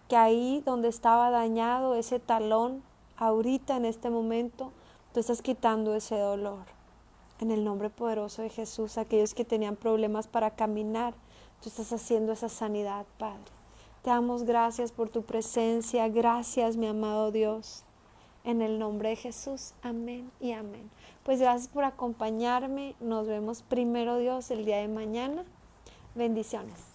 Que ahí donde estaba dañado ese talón, ahorita en este momento, tú estás quitando ese dolor. En el nombre poderoso de Jesús, aquellos que tenían problemas para caminar, tú estás haciendo esa sanidad, Padre. Te damos gracias por tu presencia. Gracias, mi amado Dios. En el nombre de Jesús. Amén y amén. Pues gracias por acompañarme. Nos vemos primero Dios el día de mañana. Bendiciones.